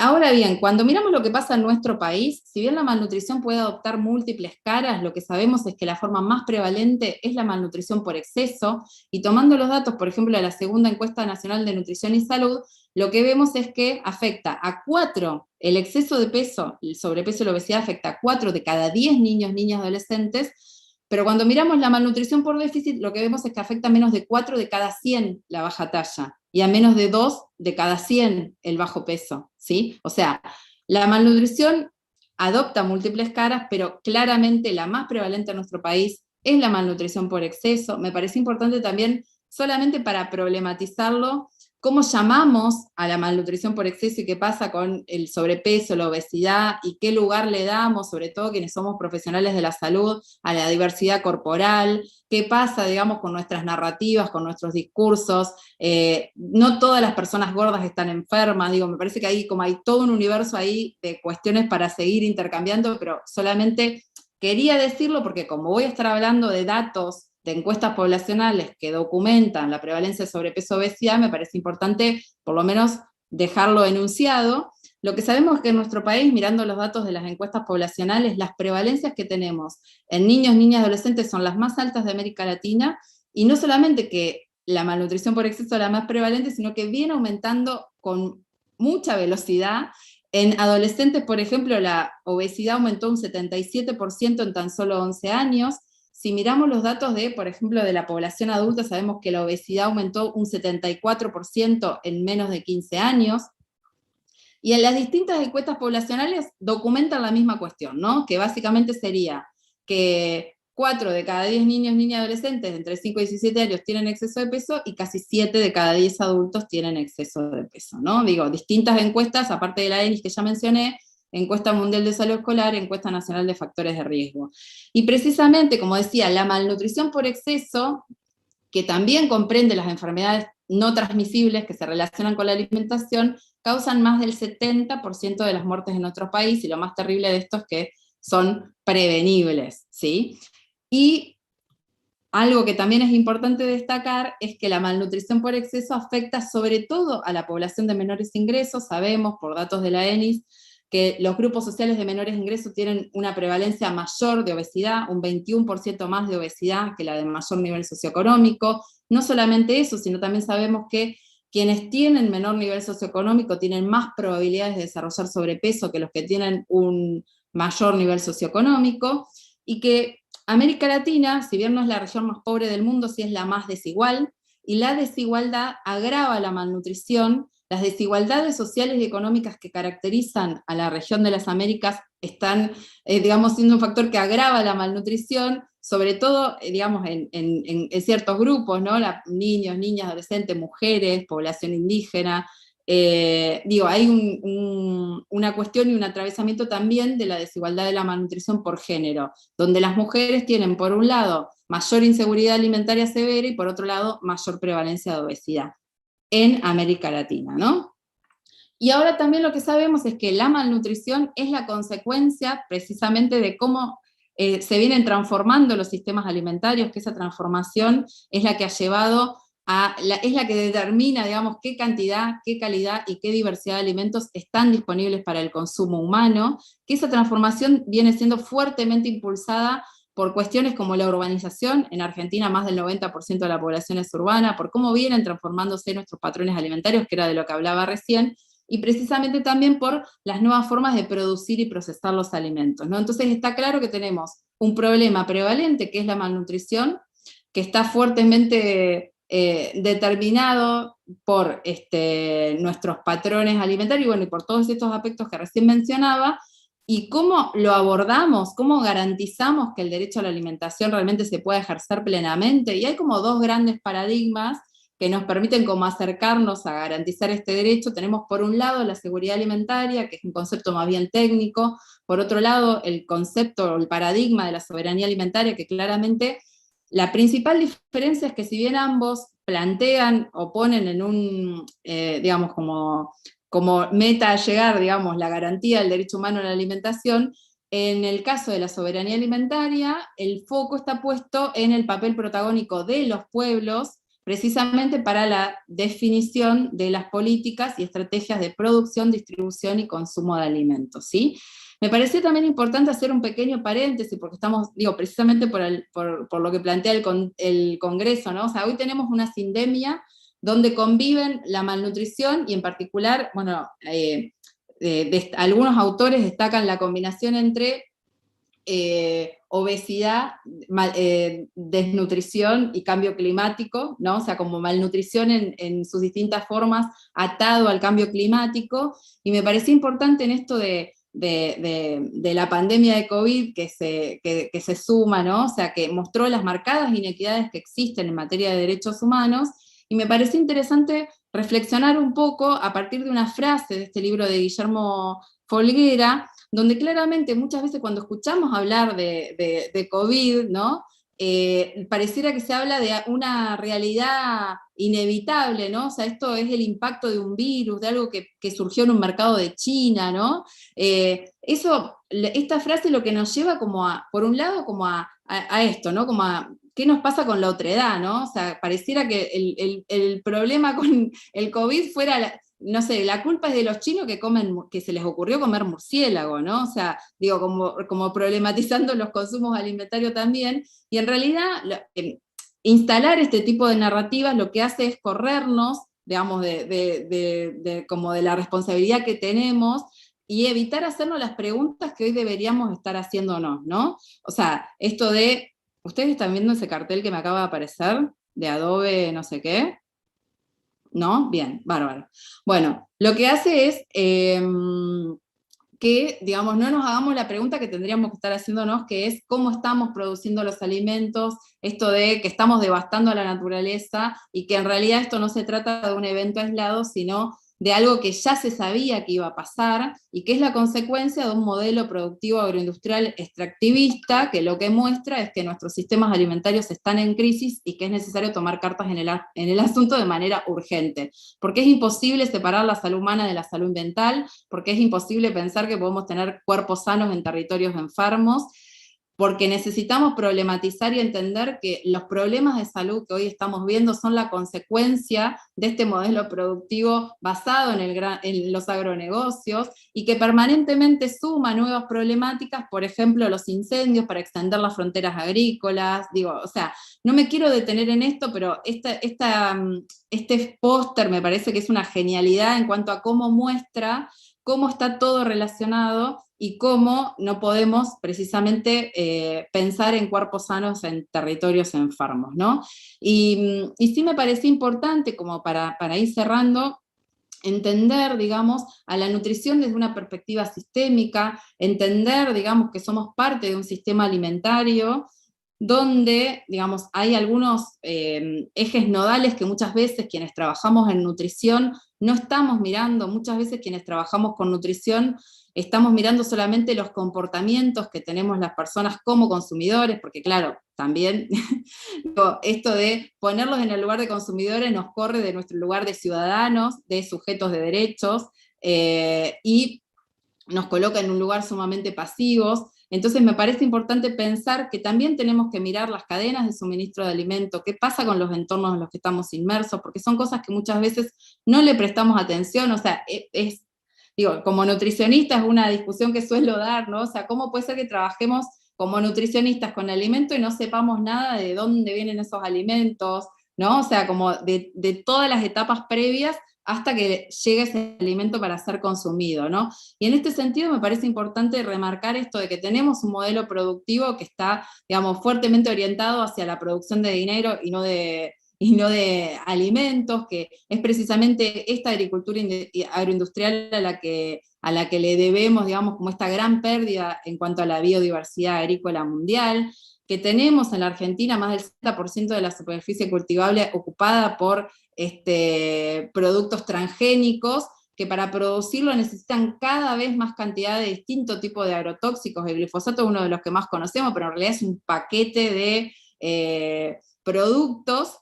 Ahora bien, cuando miramos lo que pasa en nuestro país, si bien la malnutrición puede adoptar múltiples caras, lo que sabemos es que la forma más prevalente es la malnutrición por exceso, y tomando los datos, por ejemplo, de la segunda encuesta nacional de nutrición y salud, lo que vemos es que afecta a 4, el exceso de peso, el sobrepeso y la obesidad afecta a 4 de cada 10 niños, niñas, adolescentes, pero cuando miramos la malnutrición por déficit, lo que vemos es que afecta a menos de 4 de cada 100 la baja talla, y a menos de 2 de cada 100 el bajo peso, ¿sí? O sea, la malnutrición adopta múltiples caras, pero claramente la más prevalente en nuestro país es la malnutrición por exceso. Me parece importante también, solamente para problematizarlo, cómo llamamos a la malnutrición por exceso y qué pasa con el sobrepeso, la obesidad, y qué lugar le damos, sobre todo quienes somos profesionales de la salud, a la diversidad corporal, qué pasa, digamos, con nuestras narrativas, con nuestros discursos. No todas las personas gordas están enfermas, digo, me parece que hay todo un universo ahí de cuestiones para seguir intercambiando, pero solamente quería decirlo porque como voy a estar hablando de datos, de encuestas poblacionales que documentan la prevalencia de sobrepeso y obesidad, me parece importante por lo menos dejarlo enunciado. Lo que sabemos es que en nuestro país, mirando los datos de las encuestas poblacionales, las prevalencias que tenemos en niños, niñas y adolescentes son las más altas de América Latina, y no solamente que la malnutrición por exceso es la más prevalente, sino que viene aumentando con mucha velocidad. En adolescentes, por ejemplo, la obesidad aumentó un 77% en tan solo 11 años. Si miramos los datos de, por ejemplo, de la población adulta, sabemos que la obesidad aumentó un 74% en menos de 15 años. Y en las distintas encuestas poblacionales documentan la misma cuestión, ¿no? Que básicamente sería que 4 de cada 10 niños, niñas y adolescentes entre 5 y 17 años tienen exceso de peso, y casi 7 de cada 10 adultos tienen exceso de peso, ¿no? Digo, distintas encuestas, aparte de la ENIS que ya mencioné, Encuesta Mundial de Salud Escolar, Encuesta Nacional de Factores de Riesgo. Y precisamente, como decía, la malnutrición por exceso, que también comprende las enfermedades no transmisibles que se relacionan con la alimentación causan más del 70% de las muertes en nuestro país, y lo más terrible de esto es que son prevenibles, ¿sí? Y algo que también es importante destacar es que la malnutrición por exceso afecta sobre todo a la población de menores ingresos. Sabemos por datos de la ENIS que los grupos sociales de menores ingresos tienen una prevalencia mayor de obesidad, un 21% más de obesidad que la de mayor nivel socioeconómico. No solamente eso, sino también sabemos que quienes tienen menor nivel socioeconómico tienen más probabilidades de desarrollar sobrepeso que los que tienen un mayor nivel socioeconómico, y que América Latina, si bien no es la región más pobre del mundo, sí es la más desigual, y la desigualdad agrava la malnutrición. Las desigualdades sociales y económicas que caracterizan a la región de las Américas están, digamos, siendo un factor que agrava la malnutrición, sobre todo, digamos, en ciertos grupos, ¿no? Niños, niñas, adolescentes, mujeres, población indígena. Hay una cuestión y un atravesamiento también de la desigualdad de la malnutrición por género, donde las mujeres tienen, por un lado, mayor inseguridad alimentaria severa y por otro lado, mayor prevalencia de obesidad en América Latina, ¿no? Y ahora también lo que sabemos es que la malnutrición es la consecuencia precisamente de cómo se vienen transformando los sistemas alimentarios, que esa transformación es la que ha llevado es la que determina, digamos, qué cantidad, qué calidad y qué diversidad de alimentos están disponibles para el consumo humano, que esa transformación viene siendo fuertemente impulsada por cuestiones como la urbanización. En Argentina más del 90% de la población es urbana, por cómo vienen transformándose nuestros patrones alimentarios, que era de lo que hablaba recién, y precisamente también por las nuevas formas de producir y procesar los alimentos, ¿no? Entonces está claro que tenemos un problema prevalente, que es la malnutrición, que está fuertemente determinado por nuestros patrones alimentarios, y bueno, y por todos estos aspectos que recién mencionaba, y cómo lo abordamos, cómo garantizamos que el derecho a la alimentación realmente se pueda ejercer plenamente. Y hay como dos grandes paradigmas que nos permiten como acercarnos a garantizar este derecho. Tenemos por un lado la seguridad alimentaria, que es un concepto más bien técnico, por otro lado el concepto, el paradigma de la soberanía alimentaria, que claramente la principal diferencia es que si bien ambos plantean o ponen en un, digamos, como meta a llegar, digamos, la garantía del derecho humano a la alimentación, en el caso de la soberanía alimentaria, el foco está puesto en el papel protagónico de los pueblos, precisamente para la definición de las políticas y estrategias de producción, distribución y consumo de alimentos, ¿sí? Me pareció también importante hacer un pequeño paréntesis, porque estamos, precisamente por lo que plantea el Congreso, ¿no? O sea, hoy tenemos una sindemia donde conviven la malnutrición y en particular, bueno, algunos autores destacan la combinación entre obesidad, desnutrición y cambio climático, ¿no? O sea, como malnutrición en sus distintas formas, atado al cambio climático, y me pareció importante en esto de la pandemia de COVID que se suma, ¿no? O sea, que mostró las marcadas inequidades que existen en materia de derechos humanos, y me pareció interesante reflexionar un poco a partir de una frase de este libro de Guillermo Folguera, donde claramente muchas veces cuando escuchamos hablar de COVID, ¿no? Pareciera que se habla de una realidad inevitable, ¿no? O sea, esto es el impacto de un virus, de algo que surgió en un mercado de China, ¿no? Esta frase lo que nos lleva como por un lado, como a esto, ¿no? Como a qué nos pasa con la otredad, ¿no? O sea, pareciera que el problema con el COVID fuera no sé, la culpa es de los chinos que se les ocurrió comer murciélago, ¿no? O sea, digo, como problematizando los consumos alimentarios también, y en realidad instalar este tipo de narrativas lo que hace es corrernos, digamos, como de la responsabilidad que tenemos, y evitar hacernos las preguntas que hoy deberíamos estar haciéndonos, ¿no? O sea, esto de, ¿ustedes están viendo ese cartel que me acaba de aparecer? De Adobe no sé qué. ¿No? Bien, bárbaro. Bueno, lo que hace es que, digamos, no nos hagamos la pregunta que tendríamos que estar haciéndonos, que es cómo estamos produciendo los alimentos, esto de que estamos devastando a la naturaleza, y que en realidad esto no se trata de un evento aislado, sino de algo que ya se sabía que iba a pasar, y que es la consecuencia de un modelo productivo agroindustrial extractivista, que lo que muestra es que nuestros sistemas alimentarios están en crisis y que es necesario tomar cartas en el asunto de manera urgente, porque es imposible separar la salud humana de la salud ambiental, porque es imposible pensar que podemos tener cuerpos sanos en territorios enfermos, porque necesitamos problematizar y entender que los problemas de salud que hoy estamos viendo son la consecuencia de este modelo productivo basado en los agronegocios, y que permanentemente suma nuevas problemáticas, por ejemplo, los incendios para extender las fronteras agrícolas. Digo, o sea, no me quiero detener en esto, pero este póster me parece que es una genialidad en cuanto a cómo muestra cómo está todo relacionado y cómo no podemos precisamente pensar en cuerpos sanos en territorios enfermos, ¿no? Y sí me parece importante, como para ir cerrando, entender, digamos, a la nutrición desde una perspectiva sistémica, entender, digamos, que somos parte de un sistema alimentario donde, digamos, hay algunos ejes nodales que muchas veces quienes trabajamos en nutrición no estamos mirando. Muchas veces quienes trabajamos con nutrición estamos mirando solamente los comportamientos que tenemos las personas como consumidores, porque claro, también esto de ponerlos en el lugar de consumidores nos corre de nuestro lugar de ciudadanos, de sujetos de derechos, y nos coloca en un lugar sumamente pasivos. Entonces me parece importante pensar que también tenemos que mirar las cadenas de suministro de alimento, qué pasa con los entornos en los que estamos inmersos, porque son cosas que muchas veces no le prestamos atención. O sea, digo, como nutricionista es una discusión que suelo dar, ¿no? O sea, ¿cómo puede ser que trabajemos como nutricionistas con alimento y no sepamos nada de dónde vienen esos alimentos, ¿no? O sea, como de todas las etapas previas hasta que llegue ese alimento para ser consumido, ¿no? Y en este sentido me parece importante remarcar esto de que tenemos un modelo productivo que está, digamos, fuertemente orientado hacia la producción de dinero y no de alimentos, que es precisamente esta agricultura agroindustrial a la que le debemos, digamos, como esta gran pérdida en cuanto a la biodiversidad agrícola mundial, que tenemos en la Argentina más del 60% de la superficie cultivable ocupada por productos transgénicos, que para producirlo necesitan cada vez más cantidad de distintos tipos de agrotóxicos. El glifosato es uno de los que más conocemos, pero en realidad es un paquete de productos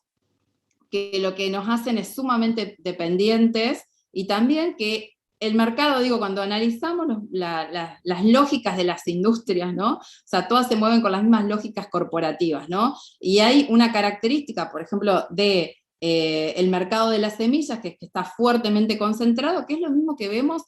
que lo que nos hacen es sumamente dependientes, y también que el mercado, digo, cuando analizamos las lógicas de las industrias, ¿no? O sea, todas se mueven con las mismas lógicas corporativas, ¿no? Y hay una característica, por ejemplo, de el mercado de las semillas, que está fuertemente concentrado, que es lo mismo que vemos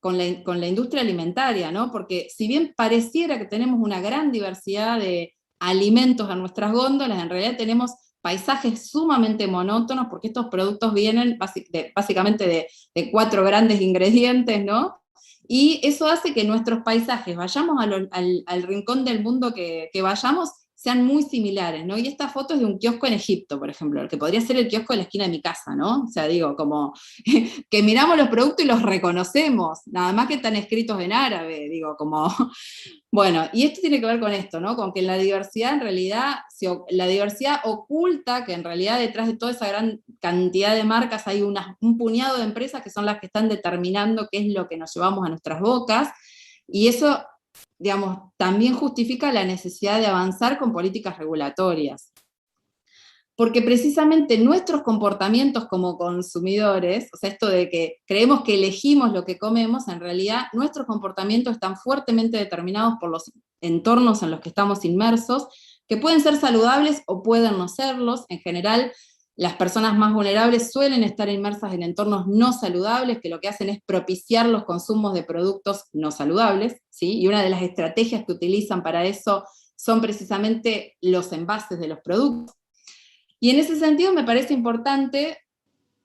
con la industria alimentaria, ¿no? Porque si bien pareciera que tenemos una gran diversidad de alimentos en nuestras góndolas, en realidad tenemos paisajes sumamente monótonos, porque estos productos vienen básicamente de 4 grandes ingredientes, ¿no? Y eso hace que nuestros paisajes, vayamos al rincón del mundo que vayamos, sean muy similares, ¿no? Y esta foto es de un kiosco en Egipto, por ejemplo, el que podría ser el kiosco de la esquina de mi casa, ¿no? O sea, digo, como que miramos los productos y los reconocemos, nada más que están escritos en árabe, digo, como... Bueno, y esto tiene que ver con esto, ¿no? Con que la diversidad en realidad, la diversidad oculta, que en realidad detrás de toda esa gran cantidad de marcas hay un puñado de empresas que son las que están determinando qué es lo que nos llevamos a nuestras bocas, y eso, digamos, también justifica la necesidad de avanzar con políticas regulatorias. Porque precisamente nuestros comportamientos como consumidores, o sea, esto de que creemos que elegimos lo que comemos, en realidad nuestros comportamientos están fuertemente determinados por los entornos en los que estamos inmersos, que pueden ser saludables o pueden no serlos. En general, las personas más vulnerables suelen estar inmersas en entornos no saludables, que lo que hacen es propiciar los consumos de productos no saludables, ¿sí? Y una de las estrategias que utilizan para eso son precisamente los envases de los productos. Y en ese sentido me parece importante,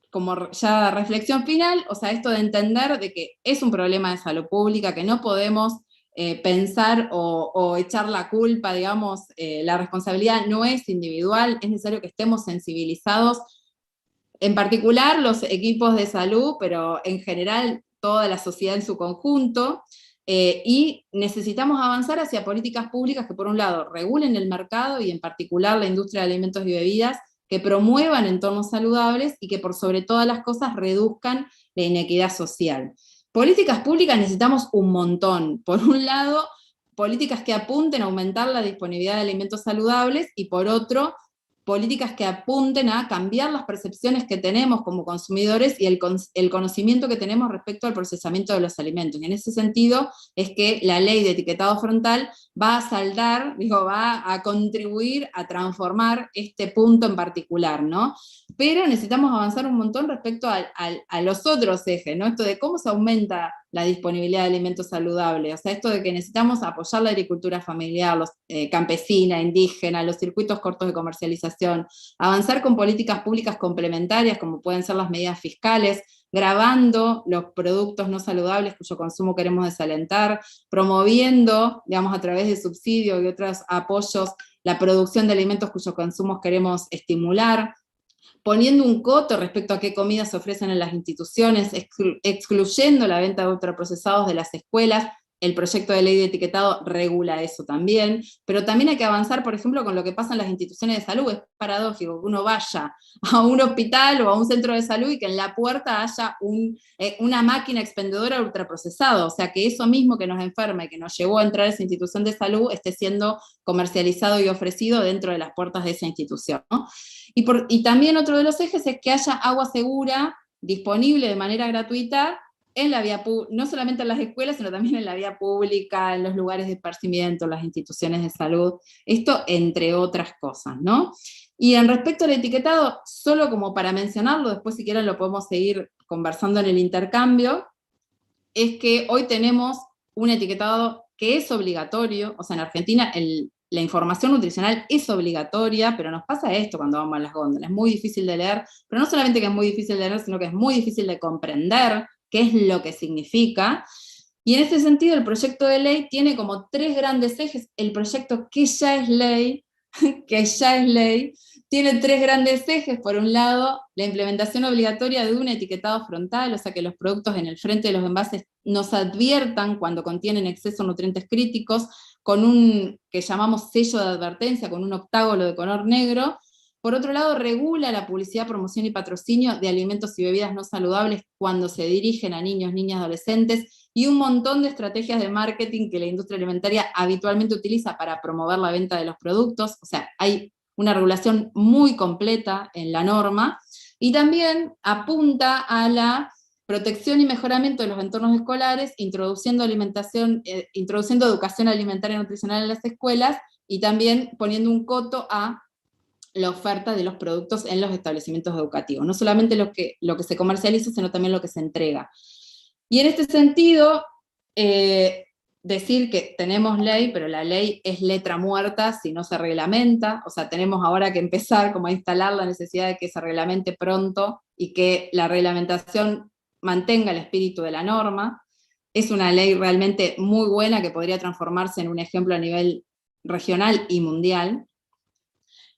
como ya reflexión final, o sea, esto de entender de que es un problema de salud pública, que no podemos pensar o echar la culpa, digamos, la responsabilidad no es individual, es necesario que estemos sensibilizados, en particular los equipos de salud, pero en general toda la sociedad en su conjunto, y necesitamos avanzar hacia políticas públicas que por un lado regulen el mercado y en particular la industria de alimentos y bebidas, que promuevan entornos saludables y que por sobre todas las cosas reduzcan la inequidad social. Políticas públicas necesitamos un montón. Por un lado, políticas que apunten a aumentar la disponibilidad de alimentos saludables, y por otro, políticas que apunten a cambiar las percepciones que tenemos como consumidores y el conocimiento que tenemos respecto al procesamiento de los alimentos. Y en ese sentido es que la ley de etiquetado frontal va a saldar, va a contribuir a transformar este punto en particular, ¿no? Pero necesitamos avanzar un montón respecto a los otros ejes, ¿no? Esto de cómo se aumenta la disponibilidad de alimentos saludables, o sea, esto de que necesitamos apoyar la agricultura familiar, campesina, indígena, los circuitos cortos de comercialización, avanzar con políticas públicas complementarias, como pueden ser las medidas fiscales, grabando los productos no saludables cuyo consumo queremos desalentar, promoviendo, digamos, a través de subsidios y otros apoyos, la producción de alimentos cuyos consumos queremos estimular, poniendo un coto respecto a qué comidas se ofrecen en las instituciones, excluyendo la venta de ultraprocesados de las escuelas. El proyecto de ley de etiquetado regula eso también, pero también hay que avanzar, por ejemplo, con lo que pasa en las instituciones de salud. Es paradójico que uno vaya a un hospital o a un centro de salud y que en la puerta haya una máquina expendedora de ultraprocesados, o sea, que eso mismo que nos enferma y que nos llevó a entrar a esa institución de salud esté siendo comercializado y ofrecido dentro de las puertas de esa institución, ¿no? Y también otro de los ejes es que haya agua segura disponible de manera gratuita en la vía pública, no solamente en las escuelas, sino también en la vía pública, en los lugares de esparcimiento, en las instituciones de salud, esto entre otras cosas, ¿no? Y en respecto al etiquetado, solo como para mencionarlo, después si quieren lo podemos seguir conversando en el intercambio, es que hoy tenemos un etiquetado que es obligatorio, o sea, en Argentina la información nutricional es obligatoria, pero nos pasa esto cuando vamos a las góndolas, es muy difícil de leer, pero no solamente que es muy difícil de leer, sino que es muy difícil de comprender qué es lo que significa. Y en este sentido el proyecto de ley tiene como 3 grandes ejes. El proyecto que ya es ley, tiene 3 grandes ejes. Por un lado, la implementación obligatoria de un etiquetado frontal, o sea que los productos en el frente de los envases nos adviertan cuando contienen exceso de nutrientes críticos, con un que llamamos sello de advertencia, con un octágono de color negro. Por otro lado, regula la publicidad, promoción y patrocinio de alimentos y bebidas no saludables cuando se dirigen a niños, niñas, adolescentes, y un montón de estrategias de marketing que la industria alimentaria habitualmente utiliza para promover la venta de los productos. O sea, hay una regulación muy completa en la norma, y también apunta a la protección y mejoramiento de los entornos escolares, introduciendo educación alimentaria y nutricional en las escuelas, y también poniendo un coto a la oferta de los productos en los establecimientos educativos. No solamente lo que se comercializa, sino también lo que se entrega. Y en este sentido, decir que tenemos ley, pero la ley es letra muerta si no se reglamenta, o sea, tenemos ahora que empezar como a instalar la necesidad de que se reglamente pronto y que la reglamentación mantenga el espíritu de la norma. Es una ley realmente muy buena que podría transformarse en un ejemplo a nivel regional y mundial.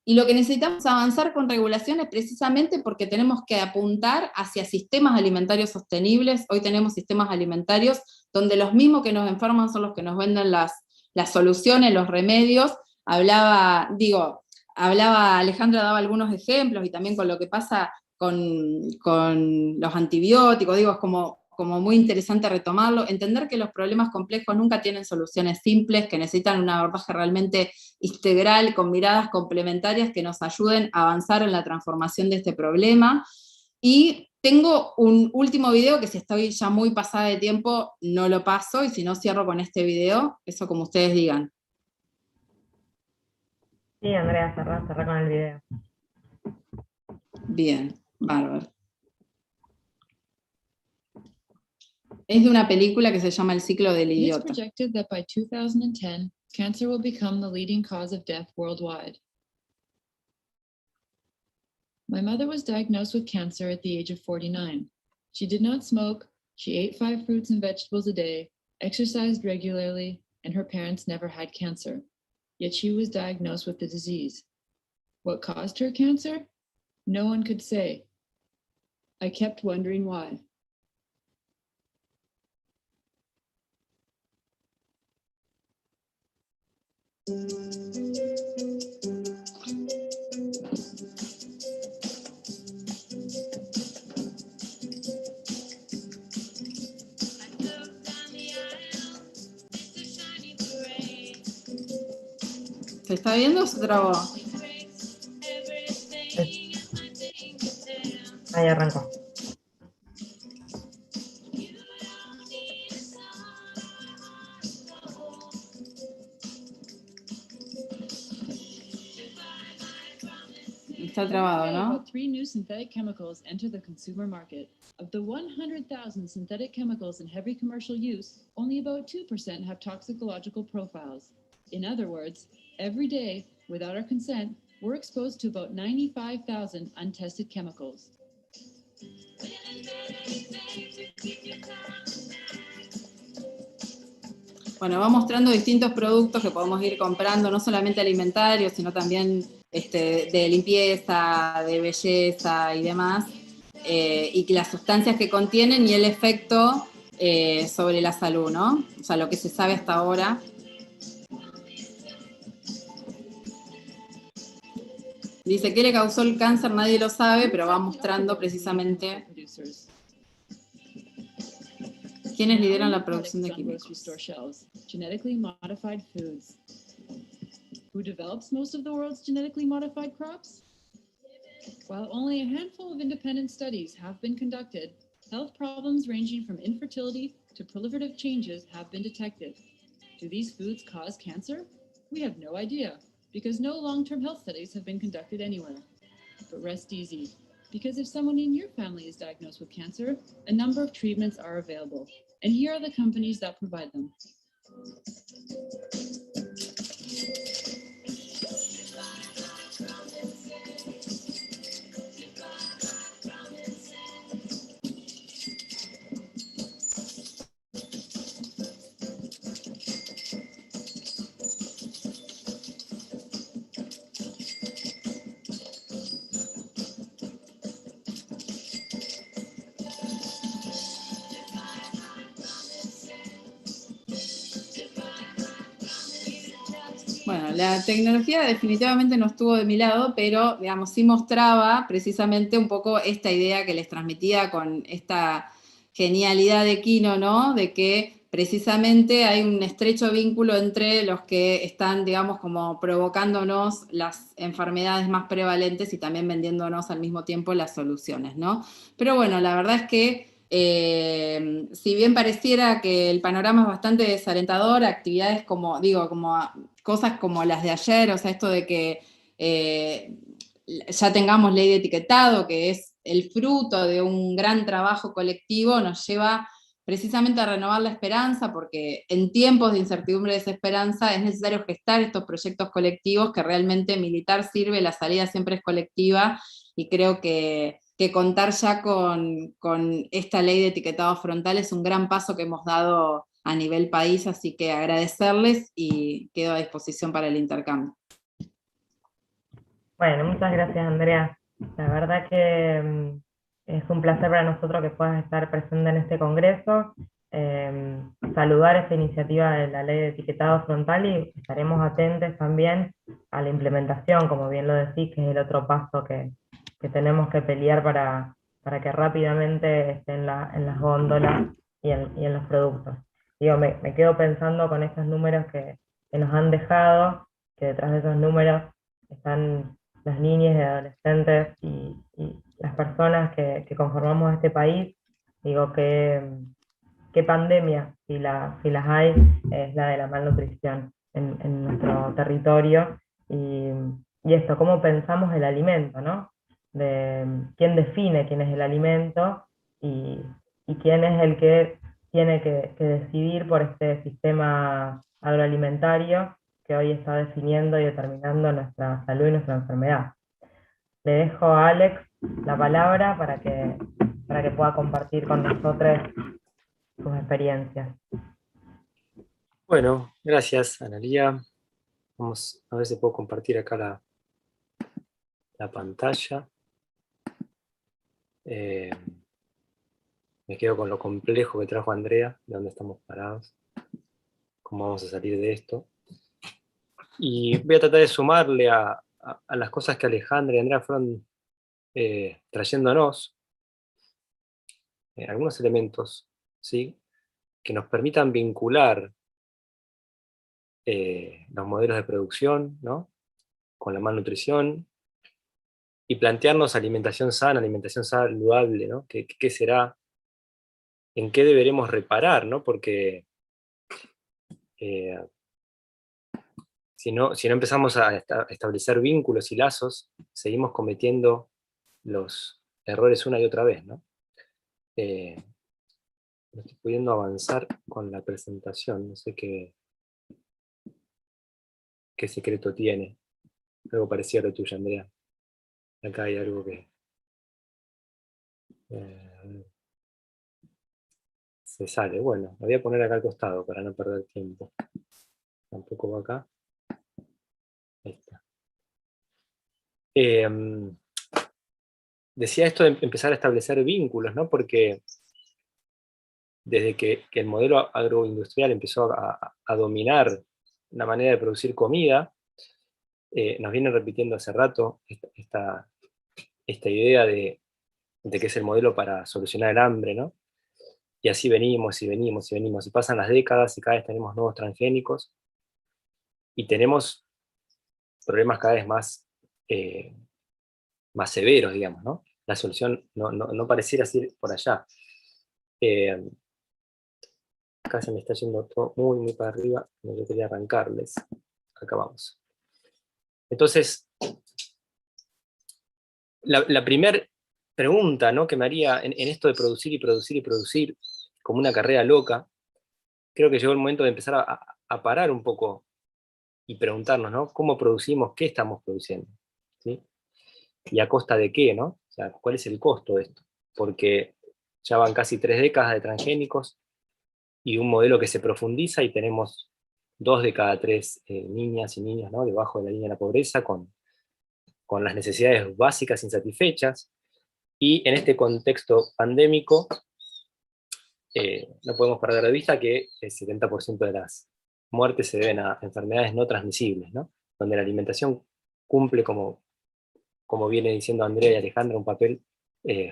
Y lo que necesitamos avanzar con regulación es precisamente porque tenemos que apuntar hacia sistemas alimentarios sostenibles. Hoy tenemos sistemas alimentarios donde los mismos que nos enferman son los que nos venden las soluciones, los remedios. Hablaba Alejandra, daba algunos ejemplos, y también con lo que pasa con los antibióticos, es como muy interesante retomarlo, entender que los problemas complejos nunca tienen soluciones simples, que necesitan un abordaje realmente integral, con miradas complementarias que nos ayuden a avanzar en la transformación de este problema. Y tengo un último video que, si estoy ya muy pasada de tiempo, no lo paso, y si no, cierro con este video, eso como ustedes digan.
Sí, Andrea, cerrá con el video.
Bien, bárbaro. Es de una película que se llama El ciclo del
It's
idiota.
projected that by 2010, cancer will become the leading cause of death worldwide. My mother was diagnosed with cancer at the age of 49. She did not smoke, she ate 5 fruits and vegetables a day, exercised regularly, and her parents never had cancer. Yet she was diagnosed with the disease. What caused her cancer? No one could say. I kept wondering why.
¿Se está viendo o se trabó?
Ahí arrancó.
Está trabado,
Every day,
¿no?
about 3 new synthetic chemicals enter the consumer market. Of the 100,000 synthetic chemicals in heavy commercial use, only about 2% have toxicological profiles. In other words, every day, without our consent, we're exposed to about 95,000 untested chemicals.
Bueno, va mostrando distintos productos que podemos ir comprando, no solamente alimentarios, sino también de limpieza, de belleza y demás, y que las sustancias que contienen y el efecto sobre la salud, ¿no? O sea, lo que se sabe hasta ahora. Dice, ¿qué le causó el cáncer? Nadie lo sabe, pero va mostrando precisamente quiénes lideran la producción de químicos.
Genetically modified foods. Who develops most of the world's genetically modified crops? While only a handful of independent studies have been conducted, health problems ranging from infertility to proliferative changes have been detected. Do these foods cause cancer? We have no idea, because no long-term health studies have been conducted anywhere. But rest easy, because if someone in your family is diagnosed with cancer, a number of treatments are available, and here are the companies that provide them.
Bueno, la tecnología definitivamente no estuvo de mi lado, pero, digamos, sí mostraba precisamente un poco esta idea que les transmitía con esta genialidad de Quino, ¿no? De que precisamente hay un estrecho vínculo entre los que están, digamos, como provocándonos las enfermedades más prevalentes y también vendiéndonos al mismo tiempo las soluciones, ¿no? Pero bueno, la verdad es que si bien pareciera que el panorama es bastante desalentador, actividades como, digo, como cosas como las de ayer, o sea, esto de que ya tengamos ley de etiquetado, que es el fruto de un gran trabajo colectivo, nos lleva precisamente a renovar la esperanza, porque en tiempos de incertidumbre y desesperanza es necesario gestar estos proyectos colectivos, que realmente militar sirve, la salida siempre es colectiva, y creo que contar ya con esta ley de etiquetado frontal es un gran paso que hemos dado a nivel país, así que agradecerles y quedo a disposición para el intercambio.
Bueno, muchas gracias, Andrea. La verdad que es un placer para nosotros que puedas estar presente en este congreso. Saludar esta iniciativa de la ley de etiquetado frontal y estaremos atentos también a la implementación, como bien lo decís, que es el otro paso que tenemos que pelear para que rápidamente esté en las góndolas y en los productos. Digo, me quedo pensando con estos números que nos han dejado, que detrás de esos números están las niñas y adolescentes y las personas que conformamos este país. Digo, qué pandemia, si las hay, es la de la malnutrición en nuestro territorio. Y esto, cómo pensamos el alimento, ¿no? De quién define quién es el alimento y quién es el que tiene que decidir por este sistema agroalimentario que hoy está definiendo y determinando nuestra salud y nuestra enfermedad. Le dejo a Alex la palabra para que pueda compartir con nosotros sus experiencias.
Bueno, gracias, Analía. Vamos a ver si puedo compartir acá la pantalla. Me quedo con lo complejo que trajo Andrea, de dónde estamos parados, cómo vamos a salir de esto. Y voy a tratar de sumarle a las cosas que Alejandra y Andrea fueron trayéndonos, algunos elementos, ¿sí?, que nos permitan vincular los modelos de producción, ¿no? Con la malnutrición, y plantearnos alimentación sana, alimentación saludable, ¿no? ¿Qué será? ¿En qué deberemos reparar, ¿no? Porque si no empezamos a establecer vínculos y lazos, seguimos cometiendo los errores una y otra vez, ¿no? No estoy pudiendo avanzar con la presentación, no sé qué secreto tiene. Algo parecido a lo tuyo, Andrea. Acá hay algo que... se sale. Bueno, lo voy a poner acá al costado para no perder tiempo. Tampoco va acá. Ahí está. Decía esto de empezar a establecer vínculos, ¿no? Porque desde que el modelo agroindustrial empezó a dominar la manera de producir comida, nos vienen repitiendo hace rato esta idea de que es el modelo para solucionar el hambre, ¿no? Y así venimos y venimos y venimos, y pasan las décadas y cada vez tenemos nuevos transgénicos, y tenemos problemas cada vez más, más severos, digamos, ¿no? La solución no pareciera ir por allá. Acá se me está yendo todo muy para arriba, no yo quería arrancarles. Acá vamos. Entonces, la primera pregunta, ¿no?, que me haría en esto de producir y producir y producir como una carrera loca, creo que llegó el momento de empezar a parar un poco y preguntarnos, ¿no?, ¿cómo producimos? ¿Qué estamos produciendo? ¿Sí? ¿Y a costa de qué, no? O sea, ¿cuál es el costo de esto? Porque ya van casi 3 décadas de transgénicos y un modelo que se profundiza, y tenemos 2 de cada 3 niñas y niños, ¿no?, debajo de la línea de la pobreza, con las necesidades básicas insatisfechas. Y en este contexto pandémico, no podemos perder de vista que el 70% de las muertes se deben a enfermedades no transmisibles, ¿no?, donde la alimentación cumple, como viene diciendo Andrea y Alejandra, un papel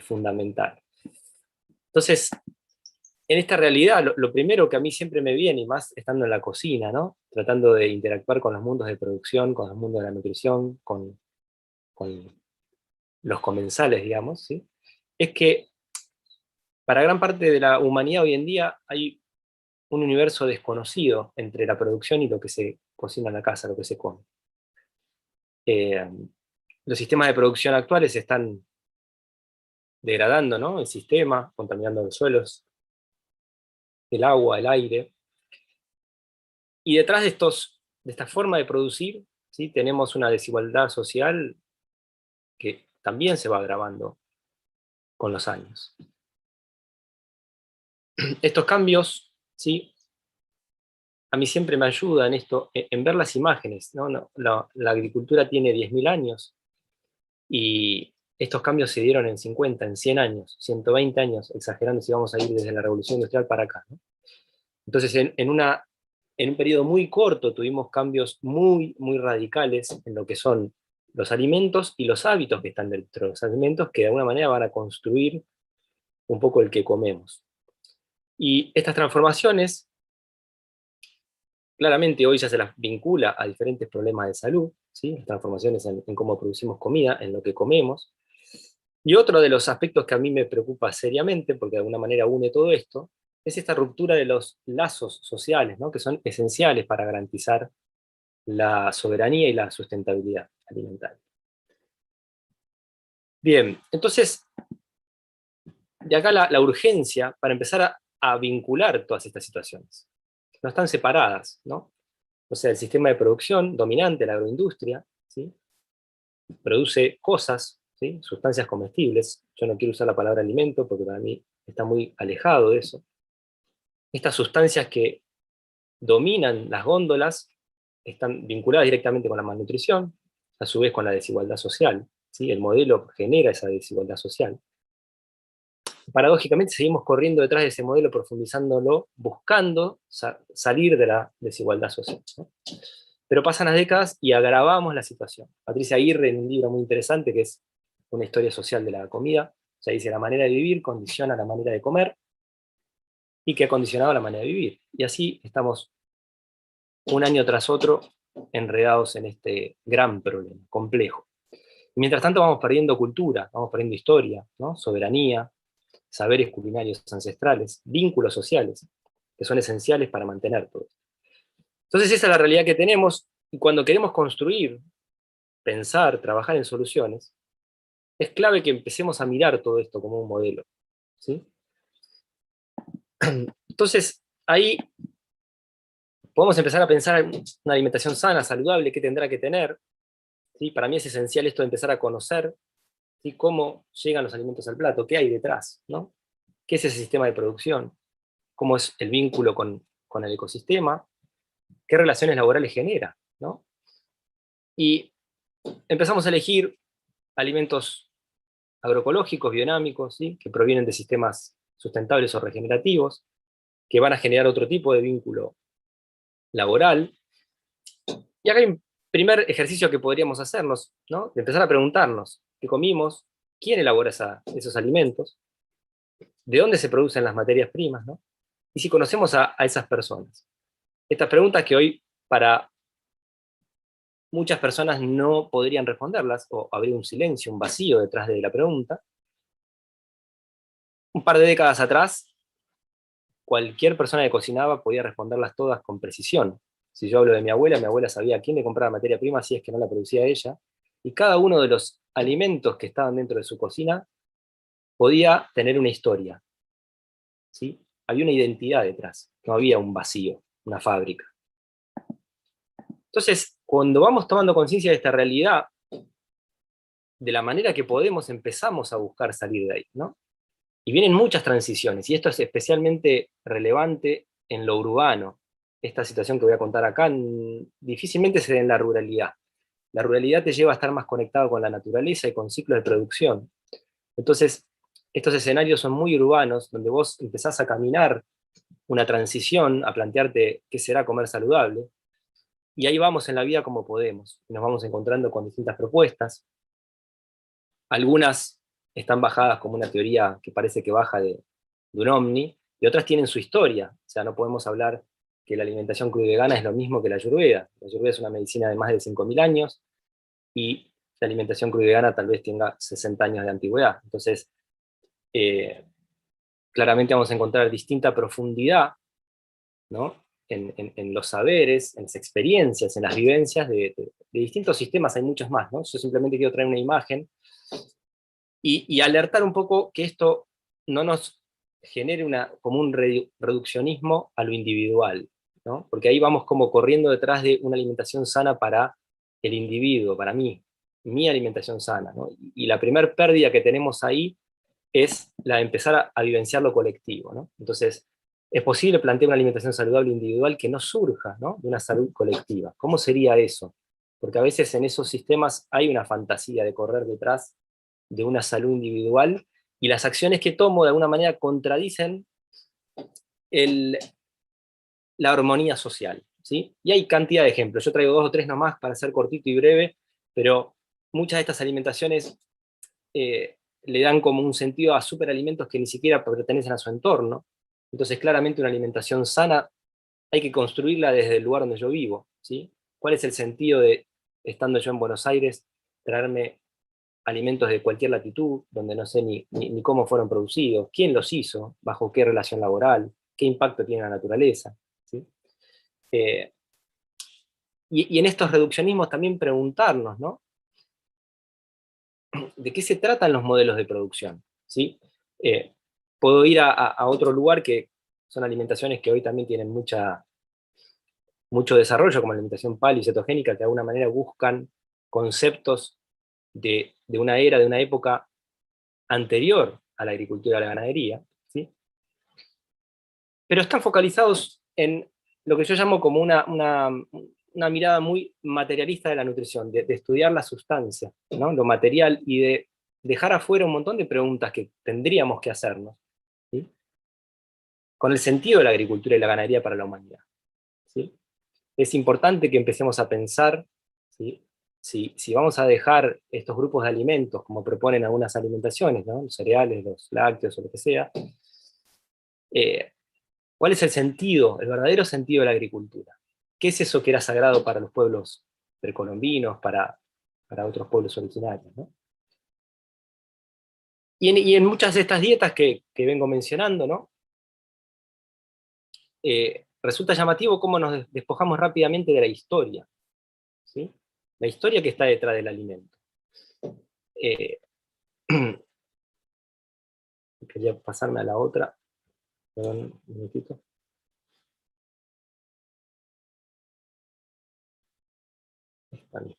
fundamental. Entonces, en esta realidad, lo primero que a mí siempre me viene, y más estando en la cocina, ¿no?, tratando de interactuar con los mundos de producción, con los mundos de la nutrición, con los comensales, digamos, ¿sí?, es que para gran parte de la humanidad hoy en día hay un universo desconocido entre la producción y lo que se cocina en la casa, lo que se come. Los sistemas de producción actuales están degradando, ¿no?, el sistema, contaminando los suelos, el agua, el aire. Y detrás de esta forma de producir, ¿sí?, tenemos una desigualdad social que también se va agravando con los años. Estos cambios, ¿sí?, a mí siempre me ayudan esto, en ver las imágenes, ¿no? La agricultura tiene 10.000 años, y estos cambios se dieron en 50, en 100 años, 120 años, exagerando si vamos a ir desde la Revolución Industrial para acá, ¿no? Entonces, en un periodo muy corto tuvimos cambios muy radicales en lo que son los alimentos y los hábitos que están dentro de los alimentos, que de alguna manera van a construir un poco el que comemos. Y estas transformaciones, claramente hoy ya se las vincula a diferentes problemas de salud, ¿sí?, las transformaciones en cómo producimos comida, en lo que comemos. Y otro de los aspectos que a mí me preocupa seriamente, porque de alguna manera une todo esto, es esta ruptura de los lazos sociales, ¿no?, que son esenciales para garantizar la soberanía y la sustentabilidad alimentaria. Bien, entonces, de acá la urgencia para empezar a vincular todas estas situaciones. No están separadas, ¿no? O sea, el sistema de producción dominante, la agroindustria, ¿sí?, produce cosas, ¿sí?, sustancias comestibles. Yo no quiero usar la palabra alimento porque para mí está muy alejado de eso. Estas sustancias que dominan las góndolas están vinculadas directamente con la malnutrición, a su vez con la desigualdad social, ¿sí? El modelo genera esa desigualdad social. Paradójicamente seguimos corriendo detrás de ese modelo, profundizándolo, buscando salir de la desigualdad social, ¿no? Pero pasan las décadas y agravamos la situación. Patricia Aguirre, en un libro muy interesante que es Una historia social de la comida, se dice: la manera de vivir condiciona la manera de comer, y que ha condicionado la manera de vivir. Y así estamos un año tras otro, enredados en este gran problema, complejo. Y mientras tanto vamos perdiendo cultura, vamos perdiendo historia, ¿no? Soberanía, saberes culinarios ancestrales, vínculos sociales, que son esenciales para mantener todo esto. Entonces esa es la realidad que tenemos, y cuando queremos construir, pensar, trabajar en soluciones, es clave que empecemos a mirar todo esto como un modelo, ¿sí? Entonces, ahí podemos empezar a pensar en una alimentación sana, saludable, qué tendrá que tener, ¿sí? Para mí es esencial esto de empezar a conocer, ¿sí? Cómo llegan los alimentos al plato, qué hay detrás, ¿no? ¿Qué es ese sistema de producción? ¿Cómo es el vínculo con el ecosistema? ¿Qué relaciones laborales genera, ¿no? Y empezamos a elegir alimentos agroecológicos, biodinámicos, ¿sí? Que provienen de sistemas sustentables o regenerativos, que van a generar otro tipo de vínculo laboral. Y acá hay un primer ejercicio que podríamos hacernos, ¿no? De empezar a preguntarnos qué comimos, quién elabora esos alimentos, de dónde se producen las materias primas, ¿no? Y si conocemos a esas personas. Estas preguntas que hoy para muchas personas no podrían responderlas, o habría un silencio, un vacío detrás de la pregunta. Un par de décadas atrás, cualquier persona que cocinaba podía responderlas todas con precisión. Si yo hablo de mi abuela sabía a quién le compraba materia prima si es que no la producía ella, y cada uno de los alimentos que estaban dentro de su cocina podía tener una historia, ¿sí? Había una identidad detrás, no había un vacío, una fábrica. Entonces, cuando vamos tomando conciencia de esta realidad, de la manera que podemos, empezamos a buscar salir de ahí, ¿no? Y vienen muchas transiciones, y esto es especialmente relevante en lo urbano. Esta situación que voy a contar acá difícilmente se da en la ruralidad. La ruralidad te lleva a estar más conectado con la naturaleza y con ciclos de producción. Entonces, estos escenarios son muy urbanos, donde vos empezás a caminar una transición, a plantearte qué será comer saludable, y ahí vamos en la vida como podemos. Nos vamos encontrando con distintas propuestas. Algunas están bajadas como una teoría que parece que baja de un ovni, y otras tienen su historia. O sea, no podemos hablar que la alimentación crudo y vegana es lo mismo que la ayurveda. La ayurveda es una medicina de más de 5.000 años, y la alimentación crudo y vegana tal vez tenga 60 años de antigüedad. Entonces, claramente vamos a encontrar distinta profundidad, ¿no? En los saberes, en las experiencias, en las vivencias de distintos sistemas. Hay muchos más, ¿no? Yo simplemente quiero traer una imagen y alertar un poco que esto no nos genere como un reduccionismo a lo individual, ¿no? Porque ahí vamos como corriendo detrás de una alimentación sana para el individuo, para mí, mi alimentación sana, ¿no? Y la primer pérdida que tenemos ahí es la de empezar a vivenciar lo colectivo, ¿no? Entonces, es posible plantear una alimentación saludable individual que no surja, ¿no? De una salud colectiva. ¿Cómo sería eso? Porque a veces en esos sistemas hay una fantasía de correr detrás de una salud individual, y las acciones que tomo de alguna manera contradicen la armonía social, ¿sí? Y hay cantidad de ejemplos. Yo traigo 2 o 3 nomás para ser cortito y breve, pero muchas de estas alimentaciones le dan como un sentido a superalimentos que ni siquiera pertenecen a su entorno. Entonces, claramente una alimentación sana hay que construirla desde el lugar donde yo vivo, ¿sí? ¿Cuál es el sentido de, estando yo en Buenos Aires, traerme alimentos de cualquier latitud, donde no sé ni cómo fueron producidos, quién los hizo, bajo qué relación laboral, qué impacto tiene la naturaleza, ¿sí? Y en estos reduccionismos también preguntarnos, ¿no? ¿De qué se tratan los modelos de producción? ¿Sí? Puedo ir a otro lugar que son alimentaciones que hoy también tienen mucho desarrollo, como la alimentación paleo y cetogénica, que de alguna manera buscan conceptos de una era, de una época anterior a la agricultura y a la ganadería, ¿sí? Pero están focalizados en lo que yo llamo como una mirada muy materialista de la nutrición, de estudiar la sustancia, ¿no? Lo material, y de dejar afuera un montón de preguntas que tendríamos que hacernos, ¿sí? Con el sentido de la agricultura y la ganadería para la humanidad, ¿sí? Es importante que empecemos a pensar, ¿sí? Si vamos a dejar estos grupos de alimentos, como proponen algunas alimentaciones, ¿no? Los cereales, los lácteos o lo que sea, ¿cuál es el sentido, el verdadero sentido de la agricultura? qué es eso que era sagrado para los pueblos precolombinos, para otros pueblos originarios, ¿no? Y en muchas de estas dietas que vengo mencionando, ¿no? Resulta llamativo cómo nos despojamos rápidamente de la historia, ¿sí? La historia que está detrás del alimento. Quería pasarme a la otra. Perdón, un minutito. Está bien.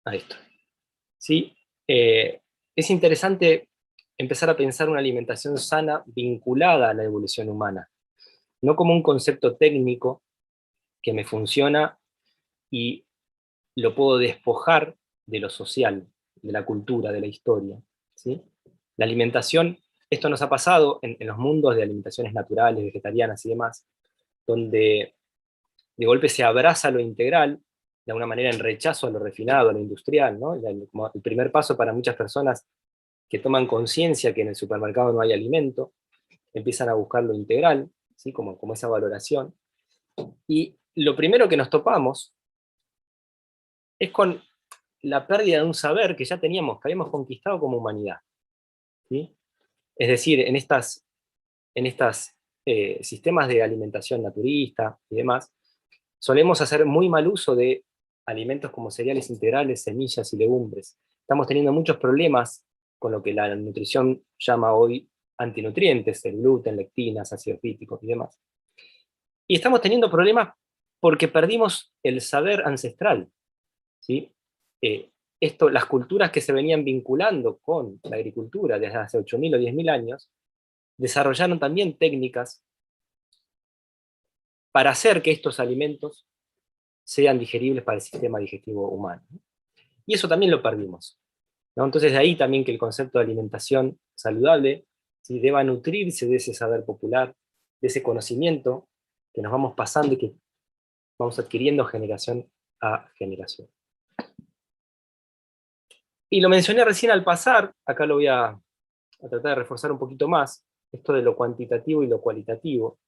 Ahí está. Sí, es interesante empezar a pensar una alimentación sana vinculada a la evolución humana, no como un concepto técnico que me funciona y lo puedo despojar de lo social, de la cultura, de la historia, ¿sí? La alimentación, esto nos ha pasado en los mundos de alimentaciones naturales, vegetarianas y demás, donde de golpe se abraza lo integral, de alguna manera en rechazo a lo refinado, a lo industrial, ¿no? Como el primer paso para muchas personas que toman conciencia que en el supermercado no hay alimento, empiezan a buscar lo integral, ¿sí? como esa valoración. Y lo primero que nos topamos es con la pérdida de un saber que ya teníamos, que habíamos conquistado como humanidad, ¿sí? Es decir, en estos sistemas de alimentación naturista y demás, solemos hacer muy mal uso de alimentos como cereales integrales, semillas y legumbres. Estamos teniendo muchos problemas con lo que la nutrición llama hoy antinutrientes, el gluten, lectinas, ácidos fíticos y demás. Y estamos teniendo problemas porque perdimos el saber ancestral, ¿sí? Las culturas que se venían vinculando con la agricultura desde hace 8.000 o 10.000 años, desarrollaron también técnicas para hacer que estos alimentos sean digeribles para el sistema digestivo humano. Y eso también lo perdimos, ¿no? Entonces de ahí también que el concepto de alimentación saludable, ¿sí?, deba nutrirse de ese saber popular, de ese conocimiento que nos vamos pasando y que vamos adquiriendo generación a generación. Y lo mencioné recién al pasar, acá lo voy a tratar de reforzar un poquito más, esto de lo cuantitativo y lo cualitativo.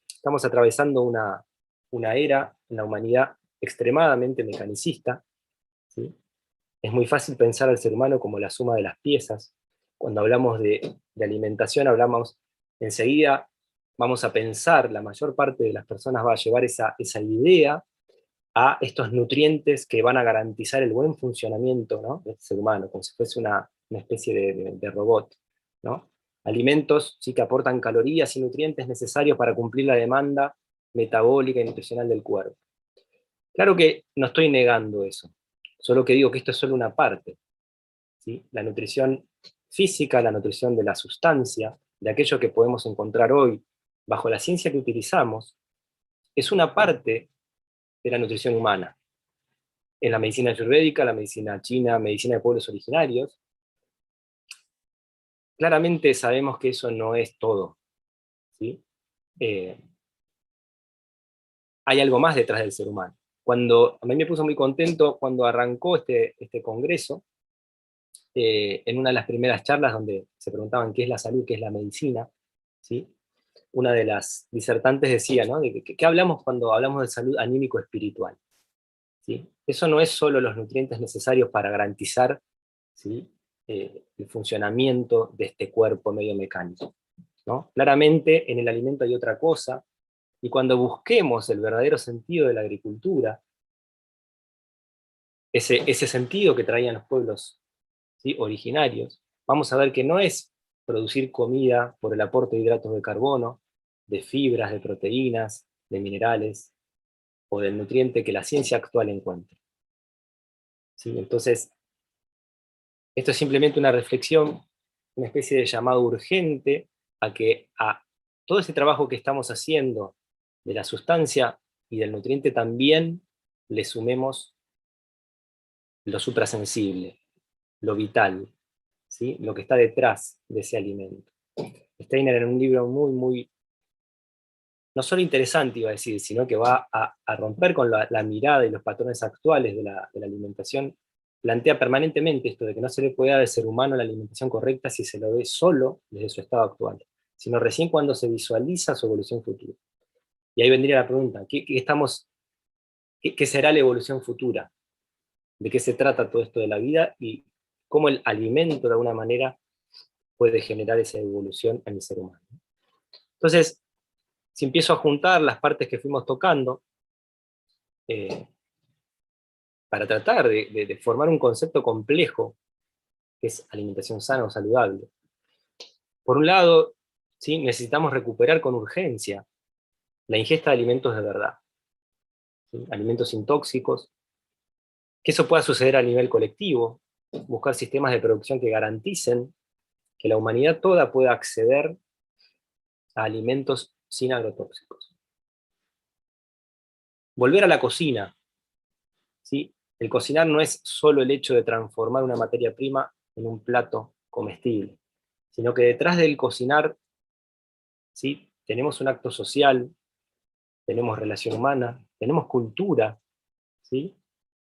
Estamos atravesando una era en la humanidad extremadamente mecanicista, ¿sí? Es muy fácil pensar al ser humano como la suma de las piezas. Cuando hablamos de alimentación, enseguida vamos a pensar, la mayor parte de las personas va a llevar esa idea a estos nutrientes que van a garantizar el buen funcionamiento, ¿no?, del ser humano, como si fuese una especie de robot, ¿no? Alimentos, sí, que aportan calorías y nutrientes necesarios para cumplir la demanda metabólica y nutricional del cuerpo. Claro que no estoy negando eso, solo que digo que esto es solo una parte, ¿sí? La nutrición física, la nutrición de la sustancia, de aquello que podemos encontrar hoy bajo la ciencia que utilizamos, es una parte de la nutrición humana. En la medicina ayurvédica, la medicina china, medicina de pueblos originarios, claramente sabemos que eso no es todo, ¿sí? Hay algo más detrás del ser humano. A mí me puso muy contento cuando arrancó este congreso, en una de las primeras charlas donde se preguntaban qué es la salud, qué es la medicina, ¿sí? Una de las disertantes decía, ¿no?, de ¿qué hablamos cuando hablamos de salud anímico-espiritual? ¿Sí? Eso no es solo los nutrientes necesarios para garantizar, ¿sí?, el funcionamiento de este cuerpo medio mecánico, ¿no? Claramente en el alimento hay otra cosa, y cuando busquemos el verdadero sentido de la agricultura, ese sentido que traían los pueblos, ¿sí?, originarios, vamos a ver que no es producir comida por el aporte de hidratos de carbono, de fibras, de proteínas, de minerales, o del nutriente que la ciencia actual encuentra, ¿sí? Entonces, esto es simplemente una reflexión, una especie de llamado urgente a que a todo ese trabajo que estamos haciendo de la sustancia y del nutriente también le sumemos lo suprasensible, lo vital, ¿sí?, lo que está detrás de ese alimento. Steiner, en un libro muy, no solo interesante iba a decir, sino que va a romper con la mirada y los patrones actuales de la alimentación, plantea permanentemente esto de que no se le puede dar al ser humano la alimentación correcta si se lo ve solo desde su estado actual. sino recién cuando se visualiza su evolución futura. Y ahí vendría la pregunta, ¿qué será la evolución futura? ¿De qué se trata todo esto de la vida? Y cómo el alimento, de alguna manera, puede generar esa evolución en el ser humano. Entonces, si empiezo a juntar las partes que fuimos tocando, para tratar de formar un concepto complejo, que es alimentación sana o saludable. Por un lado, ¿sí?, necesitamos recuperar con urgencia la ingesta de alimentos de verdad, ¿sí?, alimentos sin tóxicos, que eso pueda suceder a nivel colectivo, buscar sistemas de producción que garanticen que la humanidad toda pueda acceder a alimentos sin agrotóxicos. Volver a la cocina, ¿sí? El cocinar no es solo el hecho de transformar una materia prima en un plato comestible, sino que detrás del cocinar, ¿sí?, tenemos un acto social, tenemos relación humana, tenemos cultura, ¿sí?,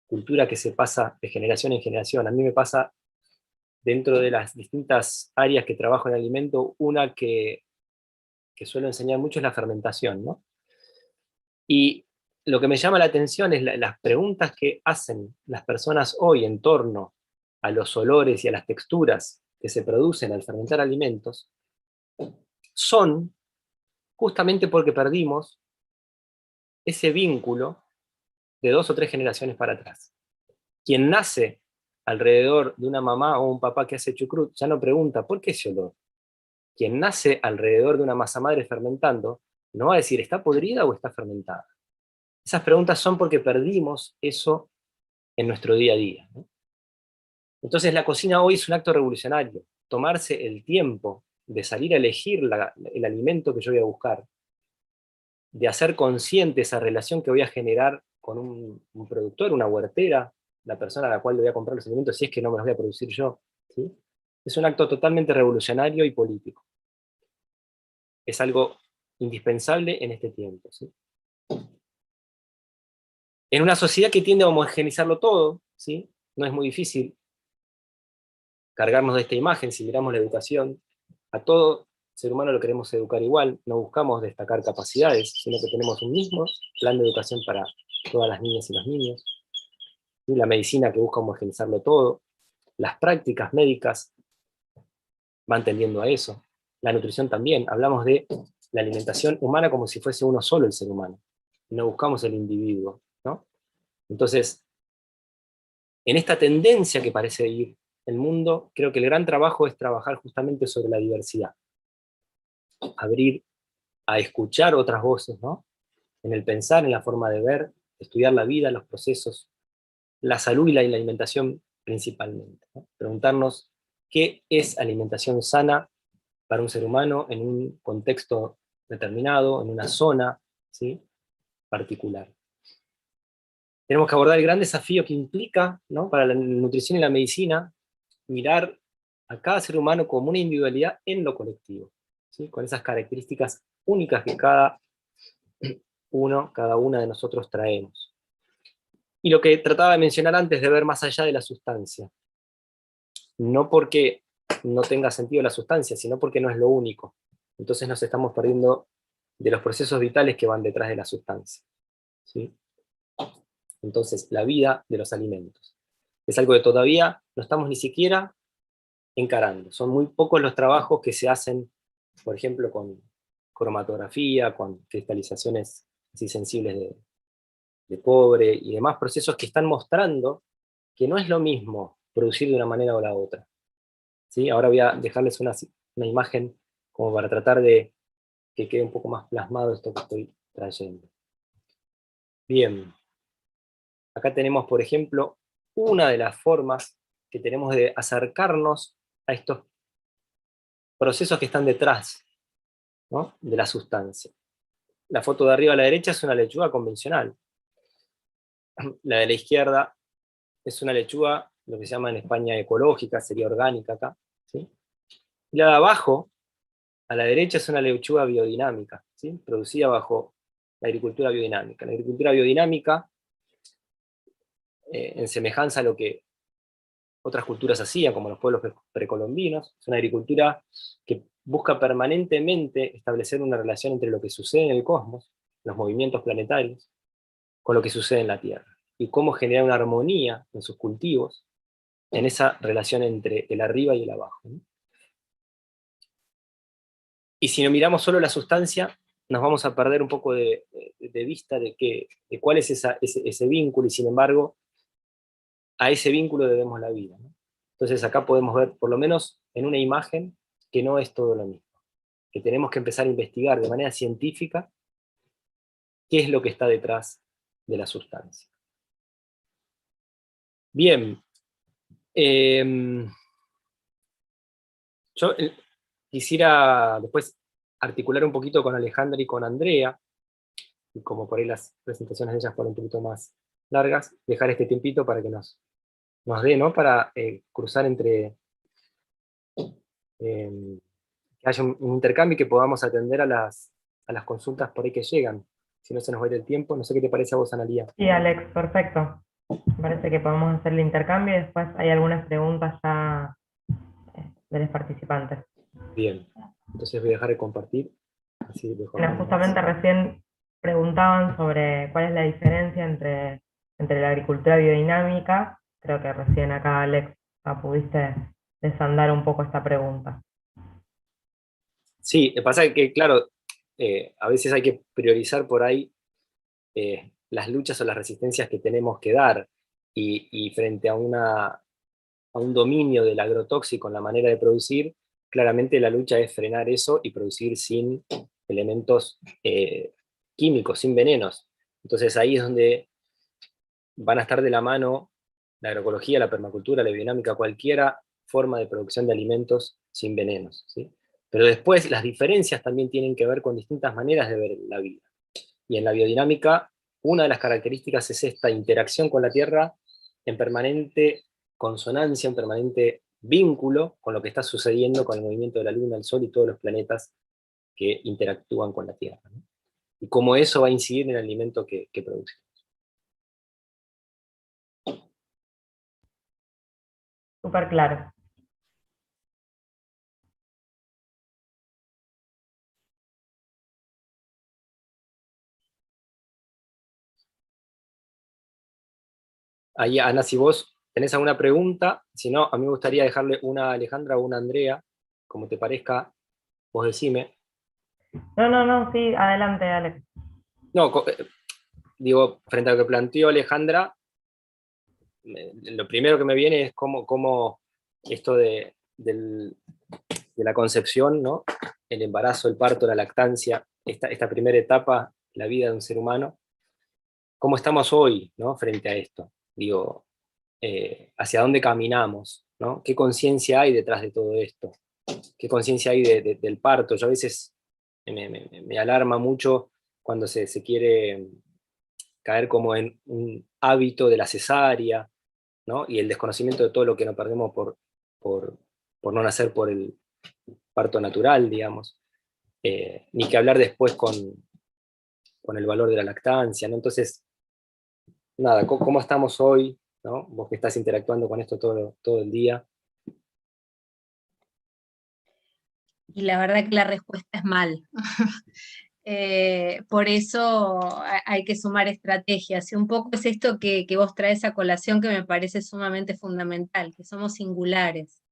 cultura que se pasa de generación en generación. A mí me pasa, dentro de las distintas áreas que trabajo en alimento, una que suelo enseñar mucho es la fermentación, ¿no? Y lo que me llama la atención es las preguntas que hacen las personas hoy en torno a los olores y a las texturas que se producen al fermentar alimentos, son justamente porque perdimos ese vínculo de 2 o 3 generaciones para atrás. Quien nace alrededor de una mamá o un papá que hace chucrut ya no pregunta ¿por qué ese olor? Quien nace alrededor de una masa madre fermentando no va a decir ¿está podrida o está fermentada? Esas preguntas son porque perdimos eso en nuestro día a día, ¿no? Entonces la cocina hoy es un acto revolucionario, tomarse el tiempo de salir a elegir el alimento que yo voy a buscar, de hacer consciente esa relación que voy a generar con un productor, una huertera, la persona a la cual le voy a comprar los alimentos, si es que no me los voy a producir yo, ¿sí? Es un acto totalmente revolucionario y político. Es algo indispensable en este tiempo, ¿sí? En una sociedad que tiende a homogeneizarlo todo, ¿sí?, no es muy difícil cargarnos de esta imagen. Si miramos la educación, a todo ser humano lo queremos educar igual, no buscamos destacar capacidades, sino que tenemos un mismo plan de educación para todas las niñas y los niños. ¿Sí? La medicina que busca homogeneizarlo todo, las prácticas médicas van tendiendo a eso, la nutrición también, hablamos de la alimentación humana como si fuese uno solo el ser humano, no buscamos el individuo, ¿no? Entonces, en esta tendencia que parece ir el mundo, creo que el gran trabajo es trabajar justamente sobre la diversidad, abrir a escuchar otras voces, ¿no?, en el pensar, en la forma de ver, estudiar la vida, los procesos, la salud y la alimentación principalmente, ¿no? Preguntarnos qué es alimentación sana para un ser humano en un contexto determinado, en una zona, ¿sí?, particular. Tenemos que abordar el gran desafío que implica, ¿no?, para la nutrición y la medicina, mirar a cada ser humano como una individualidad en lo colectivo, ¿sí?, con esas características únicas que cada una de nosotros traemos. Y lo que trataba de mencionar antes, de ver más allá de la sustancia. No porque no tenga sentido la sustancia, sino porque no es lo único. Entonces nos estamos perdiendo de los procesos vitales que van detrás de la sustancia, ¿sí? Entonces, la vida de los alimentos. Es algo que todavía no estamos ni siquiera encarando. Son muy pocos los trabajos que se hacen, por ejemplo, con cromatografía, con cristalizaciones así sensibles de cobre y demás procesos que están mostrando que no es lo mismo producir de una manera o la otra, ¿sí? Ahora voy a dejarles una imagen como para tratar de que quede un poco más plasmado esto que estoy trayendo. Bien, acá tenemos, por ejemplo, una de las formas que tenemos de acercarnos a estos procesos que están detrás, ¿no?, de la sustancia. La foto de arriba a la derecha es una lechuga convencional. La de la izquierda es una lechuga, lo que se llama en España ecológica, sería orgánica acá, ¿sí? Y la de abajo, a la derecha, es una lechuga biodinámica, ¿sí?, producida bajo la agricultura biodinámica. La agricultura biodinámica, en semejanza a lo que otras culturas hacían, como los pueblos precolombinos, es una agricultura que busca permanentemente establecer una relación entre lo que sucede en el cosmos, los movimientos planetarios, con lo que sucede en la Tierra, y cómo generar una armonía en sus cultivos, en esa relación entre el arriba y el abajo, ¿no? Y si no miramos solo la sustancia, nos vamos a perder un poco de vista de cuál es ese vínculo, y sin embargo, a ese vínculo debemos la vida, ¿no? Entonces acá podemos ver, por lo menos en una imagen, que no es todo lo mismo, que tenemos que empezar a investigar de manera científica qué es lo que está detrás de la sustancia. Bien, yo quisiera después articular un poquito con Alejandra y con Andrea, y como por ahí las presentaciones de ellas fueron un poquito más largas, dejar este tiempito para que nos dé, ¿no? Para cruzar entre, que haya un intercambio y que podamos atender a las consultas por ahí que llegan. Si no se nos va a ir el tiempo, no sé qué te parece a vos, Analía.
Sí, Alex, perfecto. Me parece que podemos hacer el intercambio y después hay algunas preguntas ya de los participantes.
Bien, entonces voy a dejar de compartir. Así dejo
Bueno, justamente recién preguntaban sobre cuál es la diferencia entre la agricultura biodinámica. Creo que recién acá, Alex, pudiste desandar un poco esta pregunta.
Sí, lo que pasa es que, claro, a veces hay que priorizar por ahí las luchas o las resistencias que tenemos que dar, y frente a un dominio del agrotóxico en la manera de producir, claramente la lucha es frenar eso y producir sin elementos químicos, sin venenos. Entonces ahí es donde van a estar de la mano la agroecología, la permacultura, la biodinámica, cualquiera forma de producción de alimentos sin venenos, ¿sí? Pero después las diferencias también tienen que ver con distintas maneras de ver la vida. Y en la biodinámica, una de las características es esta interacción con la Tierra en permanente consonancia, en permanente vínculo con lo que está sucediendo con el movimiento de la Luna, el Sol y todos los planetas que interactúan con la Tierra, ¿no? Y cómo eso va a incidir en el alimento que producimos.
Súper claro.
Ahí, Ana, si vos tenés alguna pregunta, si no, a mí me gustaría dejarle una a Alejandra o una a Andrea, como te parezca, vos decime.
No, sí, adelante, Alex.
No, digo, frente a lo que planteó Alejandra, lo primero que me viene es cómo esto de la concepción, ¿no? El embarazo, el parto, la lactancia, esta primera etapa, la vida de un ser humano, cómo estamos hoy, ¿no? Frente a esto. Digo, hacia dónde caminamos, ¿no? ¿Qué conciencia hay detrás de todo esto? ¿Qué conciencia hay del parto? Yo a veces me alarma mucho cuando se quiere caer como en un hábito de la cesárea, ¿no? Y el desconocimiento de todo lo que nos perdemos por no nacer por el parto natural, digamos. Ni que hablar después con el valor de la lactancia, ¿no? Entonces, nada, ¿cómo estamos hoy, ¿no? Vos que estás interactuando con esto todo el día.
Y la verdad que la respuesta es mal. Por eso hay que sumar estrategias. Y un poco es esto que vos traes a colación, que me parece sumamente fundamental, que somos singulares.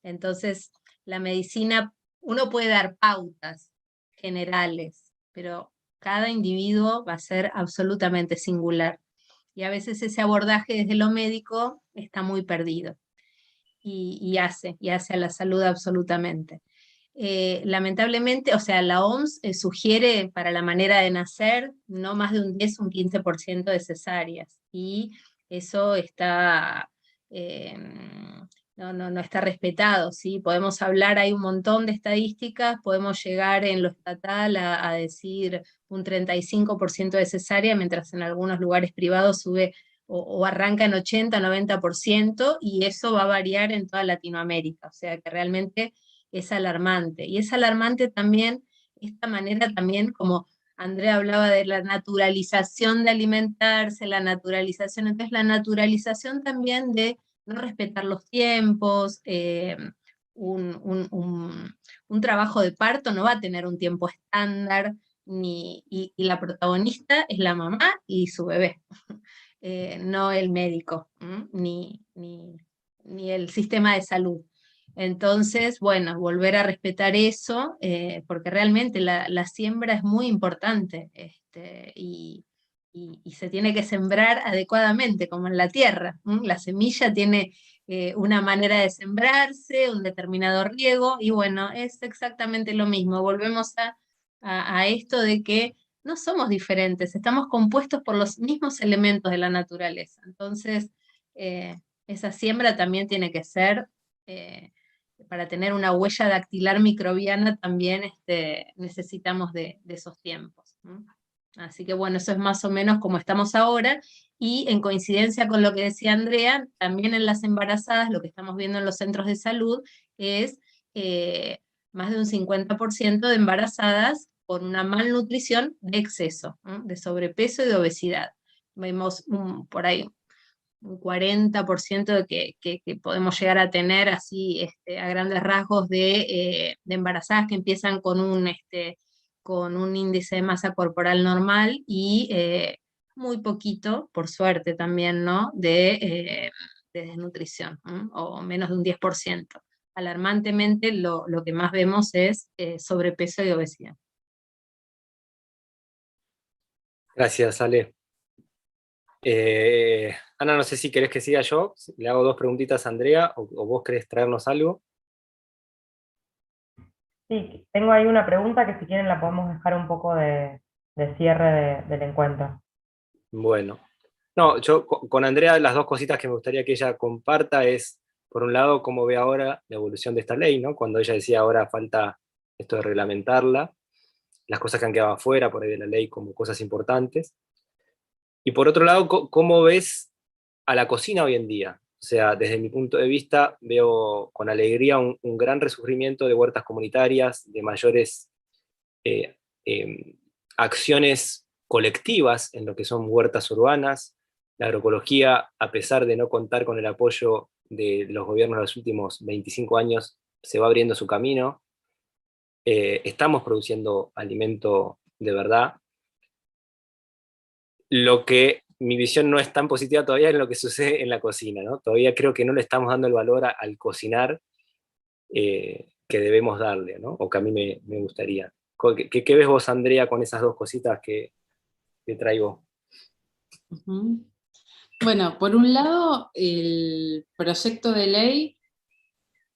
Entonces, la medicina, uno puede dar pautas generales, pero cada individuo va a ser absolutamente singular. Y a veces ese abordaje desde lo médico está muy perdido. Y hace a la salud absolutamente. Lamentablemente, o sea, la OMS sugiere para la manera de nacer no más de un 10, un 15% de cesáreas, y eso está, no está respetado, ¿sí? Podemos hablar, hay un montón de estadísticas, podemos llegar en lo estatal a decir un 35% de cesárea, mientras en algunos lugares privados sube o arranca en 80, 90%, y eso va a variar en toda Latinoamérica, o sea que realmente es alarmante. Y es alarmante también esta manera también, como Andrea hablaba de la naturalización de alimentarse, la naturalización, entonces la naturalización también de no respetar los tiempos, un trabajo de parto no va a tener un tiempo estándar, y la protagonista es la mamá y su bebé, no el médico, ni el sistema de salud. Entonces, bueno, volver a respetar eso, porque realmente la siembra es muy importante, y se tiene que sembrar adecuadamente, como en la tierra. La semilla tiene una manera de sembrarse, un determinado riego, y bueno, es exactamente lo mismo. Volvemos a esto de que no somos diferentes, estamos compuestos por los mismos elementos de la naturaleza. Entonces, esa siembra también tiene que ser, para tener una huella dactilar microbiana, también necesitamos de esos tiempos. Así que bueno, eso es más o menos como estamos ahora, y en coincidencia con lo que decía Andrea, también en las embarazadas, lo que estamos viendo en los centros de salud es más de un 50% de embarazadas con una malnutrición de exceso, de sobrepeso y de obesidad. Vemos por ahí un 40% de que podemos llegar a tener así, a grandes rasgos, de embarazadas que empiezan con un índice de masa corporal normal, y muy poquito, por suerte también, ¿no?, de desnutrición, o menos de un 10%. Alarmantemente, lo que más vemos es sobrepeso y obesidad.
Gracias, Ale. Ana, no sé si querés que siga yo, le hago 2 preguntitas a Andrea, o vos querés traernos algo.
Sí, tengo ahí una pregunta que si quieren la podemos dejar un poco de cierre del encuentro.
Bueno, no, yo con Andrea las 2 cositas que me gustaría que ella comparta es, por un lado, cómo ve ahora la evolución de esta ley, ¿no? Cuando ella decía ahora falta esto de reglamentarla, las cosas que han quedado afuera por ahí de la ley como cosas importantes. Y por otro lado, ¿cómo ves a la cocina hoy en día? O sea, desde mi punto de vista, veo con alegría un gran resurgimiento de huertas comunitarias, de mayores acciones colectivas en lo que son huertas urbanas. La agroecología, a pesar de no contar con el apoyo de los gobiernos de los últimos 25 años, se va abriendo su camino. Estamos produciendo alimento de verdad. Lo que mi visión no es tan positiva todavía es lo que sucede en la cocina, ¿no? Todavía creo que no le estamos dando el valor al cocinar que debemos darle, ¿no? O que a mí me gustaría. ¿Qué ves vos, Andrea, con esas 2 cositas que traigo?
Bueno, por un lado, el proyecto de ley,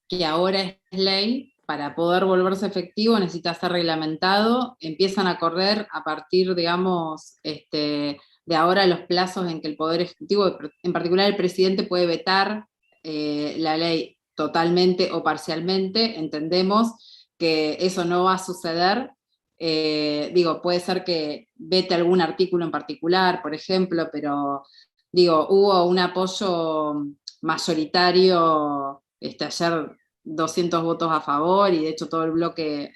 que ahora es ley, para poder volverse efectivo necesita ser reglamentado, empiezan a correr a partir, digamos, de ahora los plazos en que el Poder Ejecutivo, en particular el presidente, puede vetar la ley totalmente o parcialmente. Entendemos que eso no va a suceder. Puede ser que vete algún artículo en particular, por ejemplo, pero hubo un apoyo mayoritario, ayer 200 votos a favor, y de hecho todo el bloque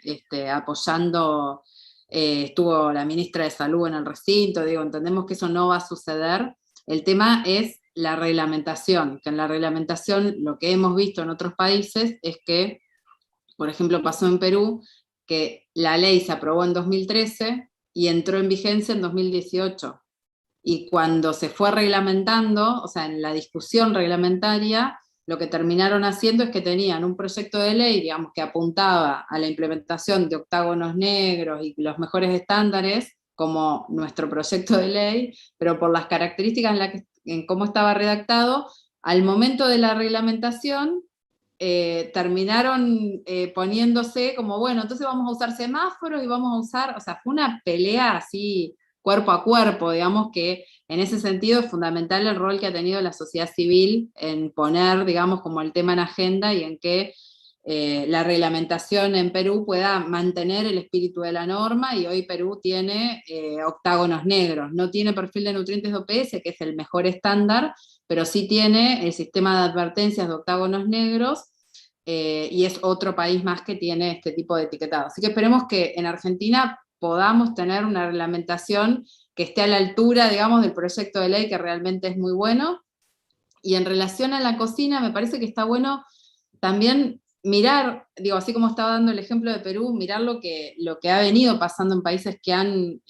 apoyando, estuvo la ministra de Salud en el recinto. Entendemos que eso no va a suceder. El tema es la reglamentación, que en la reglamentación lo que hemos visto en otros países es que, por ejemplo, pasó en Perú, que la ley se aprobó en 2013 y entró en vigencia en 2018. Y cuando se fue reglamentando, o sea, en la discusión reglamentaria, lo que terminaron haciendo es que tenían un proyecto de ley, digamos, que apuntaba a la implementación de octágonos negros y los mejores estándares, como nuestro proyecto de ley, pero por las características en cómo estaba redactado, al momento de la reglamentación, terminaron poniéndose como, bueno, entonces vamos a usar semáforos y vamos a usar, o sea, fue una pelea así cuerpo a cuerpo, digamos, que en ese sentido es fundamental el rol que ha tenido la sociedad civil en poner, digamos, como el tema en agenda, y en que la reglamentación en Perú pueda mantener el espíritu de la norma. Y hoy Perú tiene octágonos negros, no tiene perfil de nutrientes de OPS, que es el mejor estándar, pero sí tiene el sistema de advertencias de octágonos negros, y es otro país más que tiene este tipo de etiquetado. Así que esperemos que en Argentina podamos tener una reglamentación que esté a la altura, digamos, del proyecto de ley, que realmente es muy bueno. Y en relación a la cocina, me parece que está bueno también mirar, digo, así como estaba dando el ejemplo de Perú, mirar lo que ha venido pasando en países que han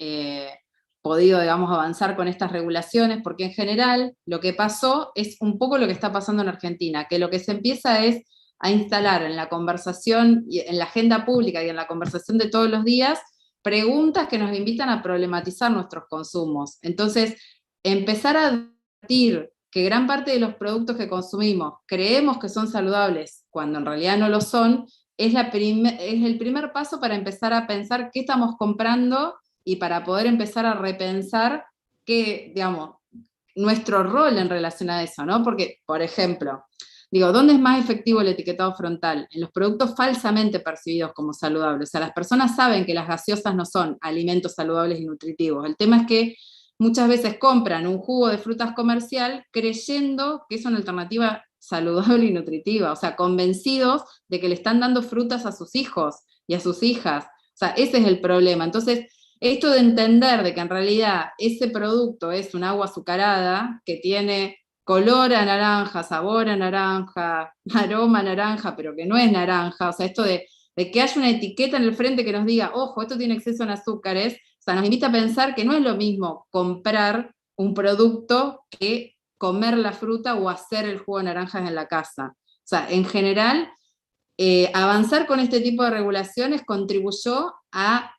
podido, digamos, avanzar con estas regulaciones, porque en general lo que pasó es un poco lo que está pasando en Argentina, que lo que se empieza es a instalar en la conversación, en la agenda pública y en la conversación de todos los días, preguntas que nos invitan a problematizar nuestros consumos. Entonces, empezar a advertir que gran parte de los productos que consumimos creemos que son saludables, cuando en realidad no lo son, es el primer paso para empezar a pensar qué estamos comprando y para poder empezar a repensar digamos, nuestro rol en relación a eso, ¿no? Porque, por ejemplo, digo, ¿dónde es más efectivo el etiquetado frontal? En los productos falsamente percibidos como saludables. O sea, las personas saben que las gaseosas no son alimentos saludables y nutritivos. El tema es que muchas veces compran un jugo de frutas comercial creyendo que es una alternativa saludable y nutritiva, o sea, convencidos de que le están dando frutas a sus hijos y a sus hijas. O sea, ese es el problema. Entonces, esto de entender de que en realidad ese producto es un agua azucarada que tiene color a naranja, sabor a naranja, aroma a naranja, pero que no es naranja, o sea, esto de que haya una etiqueta en el frente que nos diga, ojo, esto tiene exceso en azúcares, o sea, nos invita a pensar que no es lo mismo comprar un producto que comer la fruta o hacer el jugo de naranjas en la casa. O sea, en general, avanzar con este tipo de regulaciones contribuyó a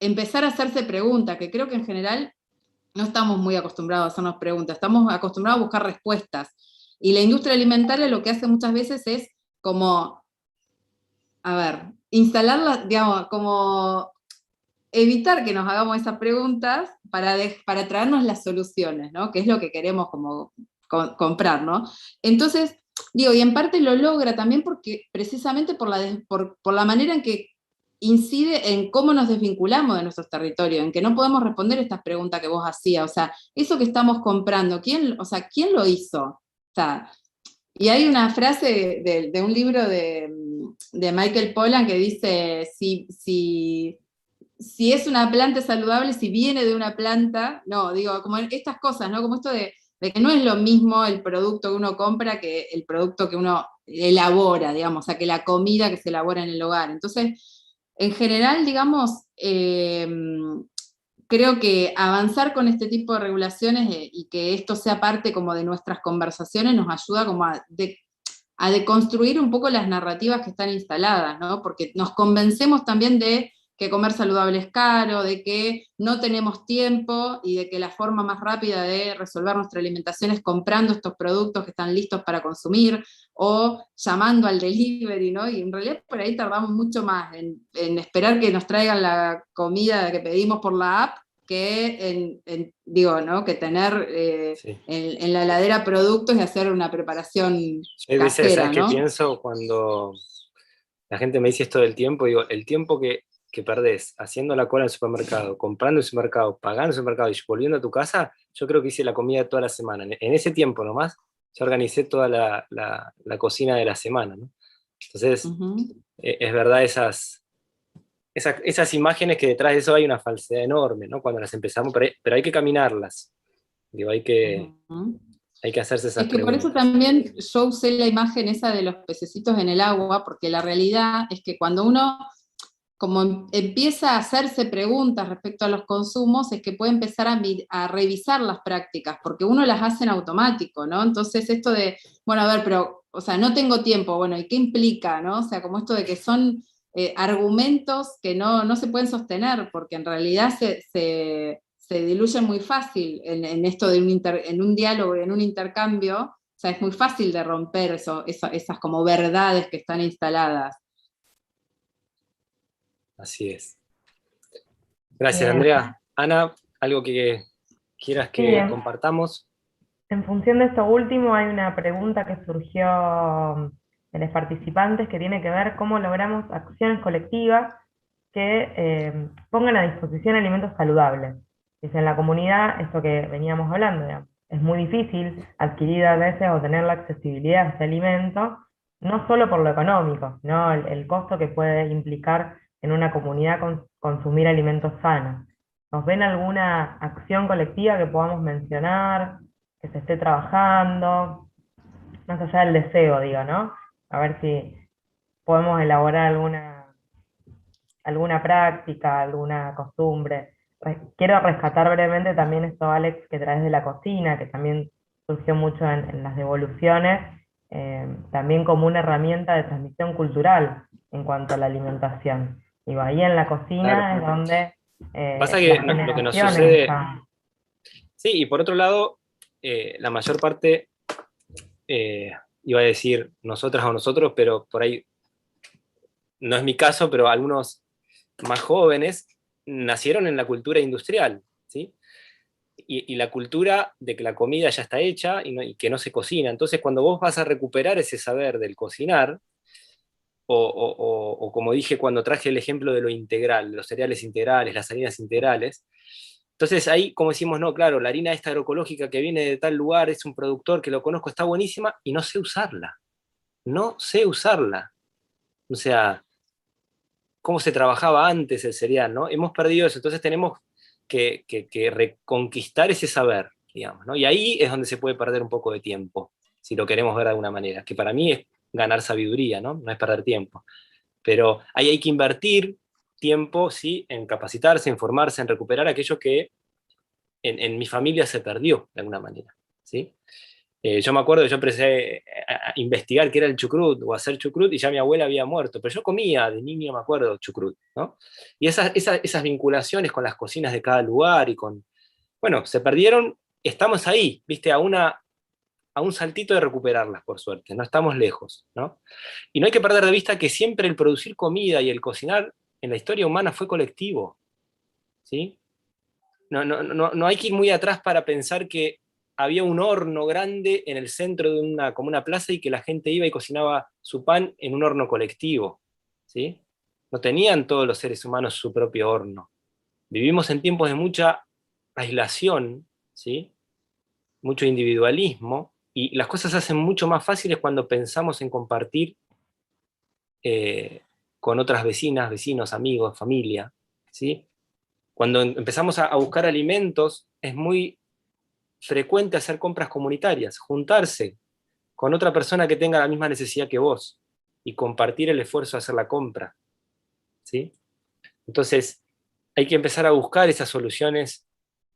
empezar a hacerse preguntas, que creo que en general no estamos muy acostumbrados a hacernos preguntas, estamos acostumbrados a buscar respuestas. Y la industria alimentaria lo que hace muchas veces es como, a ver, instalarla, digamos, como evitar que nos hagamos esas preguntas para traernos las soluciones, ¿no? Que es lo que queremos como comprar, ¿no? Entonces, digo, y en parte lo logra también porque precisamente por la manera en que incide en cómo nos desvinculamos de nuestros territorios, en que no podemos responder estas preguntas que vos hacías, o sea, eso que estamos comprando, ¿quién lo hizo? O sea, y hay una frase de un libro de Michael Pollan que dice, si es una planta saludable, si viene de una planta, no, digo, como estas cosas, ¿no? Como esto de que no es lo mismo el producto que uno compra que el producto que uno elabora, digamos, o sea, que la comida que se elabora en el hogar. Entonces, en general, digamos, creo que avanzar con este tipo de regulaciones y que esto sea parte como de nuestras conversaciones nos ayuda como a deconstruir un poco las narrativas que están instaladas, ¿no? Porque nos convencemos también de que comer saludable es caro, de que no tenemos tiempo y de que la forma más rápida de resolver nuestra alimentación es comprando estos productos que están listos para consumir o llamando al delivery, ¿no? Y en realidad por ahí tardamos mucho más en esperar que nos traigan la comida que pedimos por la app que digo, ¿no? Que tener
Sí.
en la heladera productos y hacer una preparación
Yo a veces,
casera,
¿sabes qué
¿no?
pienso cuando la gente me dice esto del tiempo? Digo, el tiempo que perdés haciendo la cola en el supermercado, comprando en el supermercado, pagando en el supermercado y volviendo a tu casa, yo creo que hice la comida toda la semana. En ese tiempo nomás, ya organicé toda la cocina de la semana, ¿no? Entonces, es verdad esas imágenes que detrás de eso hay una falsedad enorme, ¿no? Cuando las empezamos, pero hay que caminarlas. Digo, hay que hacerse esas
Es que por
preguntas.
eso también yo usé la imagen esa de los pececitos en el agua, porque la realidad es que cuando uno como empieza a hacerse preguntas respecto a los consumos, es que puede empezar a revisar las prácticas, porque uno las hace en automático, ¿no? Entonces esto de, bueno, a ver, pero, o sea, no tengo tiempo, bueno, ¿y qué implica, no? O sea, como esto de que son argumentos que no se pueden sostener, porque en realidad se diluyen muy fácil en esto de en un diálogo, en un intercambio, o sea, es muy fácil de romper esas como verdades que están instaladas.
Así es. Gracias, Andrea. Ana, ¿algo que quieras que
Bien.
compartamos?
En función de esto último, hay una pregunta que surgió de los participantes que tiene que ver cómo logramos acciones colectivas que pongan a disposición alimentos saludables. Dice, en la comunidad, esto que veníamos hablando, digamos, es muy difícil adquirir a veces o tener la accesibilidad a este alimento, no solo por lo económico, sino el costo que puede implicar en una comunidad consumir alimentos sanos. ¿Nos ven alguna acción colectiva que podamos mencionar, que se esté trabajando, más allá del deseo, digo, ¿no? A ver si podemos elaborar alguna práctica, alguna costumbre. Quiero rescatar brevemente también esto, Alex, que traes de la cocina, que también surgió mucho en las devoluciones, también como una herramienta de transmisión cultural en cuanto a la alimentación. Digo, ahí en la cocina
Claro.
es donde
Pasa que
las
lo que nos
generaciones
sucede...
están...
Sí, y por otro lado, la mayor parte, iba a decir nosotras o nosotros, pero por ahí no es mi caso, pero algunos más jóvenes nacieron en la cultura industrial, ¿sí? Y la cultura de que la comida ya está hecha y que no se cocina. Entonces, cuando vos vas a recuperar ese saber del cocinar, o como dije cuando traje el ejemplo de lo integral, de los cereales integrales, las harinas integrales, entonces ahí, como decimos, no, claro, la harina esta agroecológica que viene de tal lugar, es un productor que lo conozco, está buenísima, y no sé usarla. No sé usarla. O sea, cómo se trabajaba antes el cereal, ¿no? Hemos perdido eso, entonces tenemos que reconquistar ese saber, digamos, ¿no? Y ahí es donde se puede perder un poco de tiempo, si lo queremos ver de alguna manera, que para mí es ganar sabiduría, ¿no? No es perder tiempo. Pero ahí hay que invertir tiempo, sí, en capacitarse, en formarse, en recuperar aquello que en mi familia se perdió, de alguna manera, ¿sí? Yo me acuerdo que yo empecé a investigar qué era el chucrut o a hacer chucrut y ya mi abuela había muerto, pero yo comía de niño, me acuerdo, chucrut, ¿no? Y esas vinculaciones con las cocinas de cada lugar y con, bueno, se perdieron, estamos ahí, viste, a un saltito de recuperarlas, por suerte, no estamos lejos, ¿no? Y no hay que perder de vista que siempre el producir comida y el cocinar en la historia humana fue colectivo, ¿sí? No hay que ir muy atrás para pensar que había un horno grande en el centro de como una plaza y que la gente iba y cocinaba su pan en un horno colectivo, ¿sí? No tenían todos los seres humanos su propio horno. Vivimos en tiempos de mucha aislación, ¿sí? Mucho individualismo, y las cosas se hacen mucho más fáciles cuando pensamos en compartir con otras vecinas, vecinos, amigos, familia, ¿sí? Cuando empezamos a buscar alimentos, es muy frecuente hacer compras comunitarias, juntarse con otra persona que tenga la misma necesidad que vos y compartir el esfuerzo de hacer la compra, ¿sí? Entonces, hay que empezar a buscar esas soluciones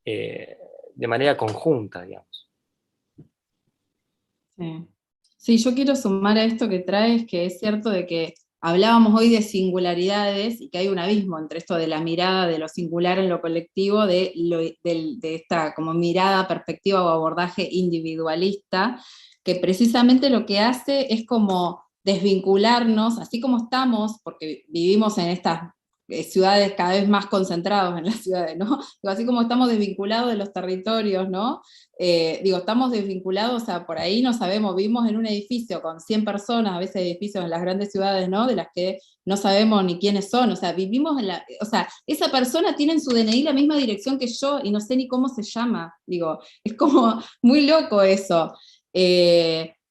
de manera conjunta, digamos.
Sí. Sí, yo quiero sumar a esto que traes, que es cierto de que hablábamos hoy de singularidades y que hay un abismo entre esto de la mirada de lo singular en lo colectivo, de esta como mirada, perspectiva o abordaje individualista, que precisamente lo que hace es como desvincularnos, así como estamos, porque vivimos en estas ciudades cada vez más concentrados en las ciudades, ¿no? Así como estamos desvinculados de los territorios, ¿no? Estamos desvinculados, o sea, por ahí no sabemos, vivimos en un edificio con 100 personas, a veces edificios en las grandes ciudades, ¿no? De las que no sabemos ni quiénes son, o sea, vivimos o sea, esa persona tiene en su DNI la misma dirección que yo y no sé ni cómo se llama, es como muy loco eso.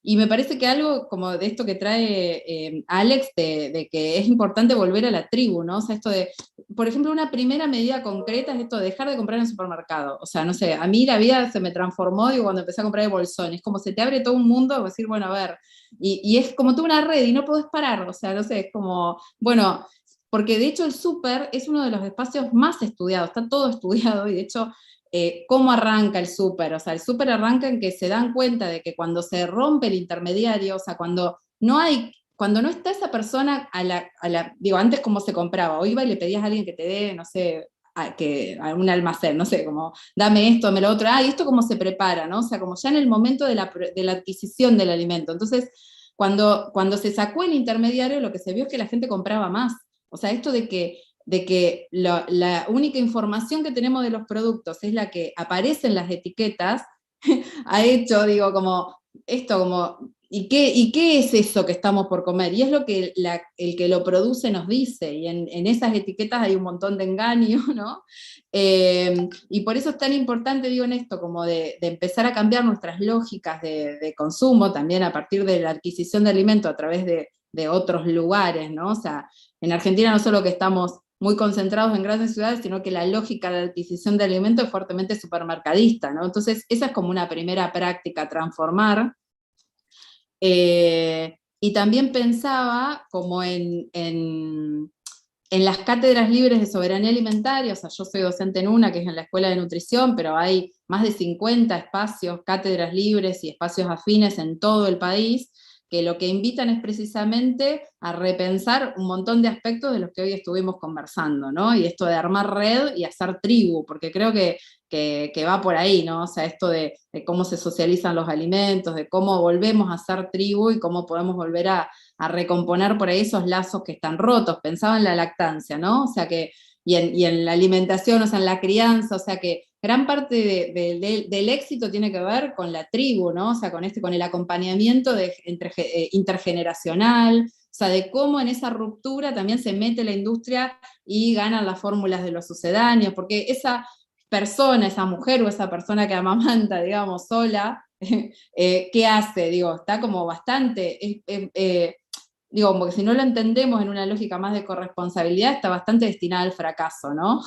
Y me parece que algo como de esto que trae Alex, de que es importante volver a la tribu, ¿no? O sea, esto de, por ejemplo, una primera medida concreta es esto de dejar de comprar en el supermercado. O sea, no sé, a mí la vida se me transformó, cuando empecé a comprar el bolsón. Es como se te abre todo un mundo, decir, bueno, a ver, y es como toda una red y no podés parar. O sea, no sé, es como, bueno, porque de hecho el súper es uno de los espacios más estudiados, está todo estudiado, y de hecho cómo arranca el súper. O sea, el súper arranca en que se dan cuenta de que cuando se rompe el intermediario, o sea, cuando no está esa persona antes como se compraba, o iba y le pedías a alguien que te dé, no sé, a un almacén, no sé, como dame esto, dame lo otro, y esto cómo se prepara, ¿no? O sea, como ya en el momento de la adquisición del alimento. Entonces, cuando se sacó el intermediario, lo que se vio es que la gente compraba más. O sea, esto de que la única información que tenemos de los productos es la que aparece en las etiquetas, ha hecho, como esto, como, ¿y qué es eso que estamos por comer? Y es lo que el que lo produce nos dice, y en esas etiquetas hay un montón de engaño, ¿no? Y por eso es tan importante, en esto, como de empezar a cambiar nuestras lógicas de consumo, también a partir de la adquisición de alimentos a través de otros lugares, ¿no? O sea, en Argentina no solo que estamos muy concentrados en grandes ciudades, sino que la lógica de adquisición de alimentos es fuertemente supermercadista, ¿no? Entonces, esa es como una primera práctica, transformar. y también pensaba como en las cátedras libres de soberanía alimentaria. O sea, yo soy docente en una, que es en la Escuela de Nutrición, pero hay más de 50 espacios, cátedras libres y espacios afines en todo el país, que lo que invitan es precisamente a repensar un montón de aspectos de los que hoy estuvimos conversando, ¿no? Y esto de armar red y hacer tribu, porque creo que va por ahí, ¿no? O sea, esto de cómo se socializan los alimentos, de cómo volvemos a ser tribu y cómo podemos volver a recomponer por ahí esos lazos que están rotos. Pensaba en la lactancia, ¿no? O sea que, y en la alimentación, o sea, en la crianza, o sea que gran parte del éxito tiene que ver con la tribu, ¿no? O sea, con el acompañamiento intergeneracional, o sea, de cómo en esa ruptura también se mete la industria y ganan las fórmulas de los sucedáneos, porque esa persona, esa mujer o esa persona que amamanta, digamos, sola, ¿qué hace? Digo, está como bastante, digo, como que si no lo entendemos en una lógica más de corresponsabilidad, está bastante destinada al fracaso, ¿no?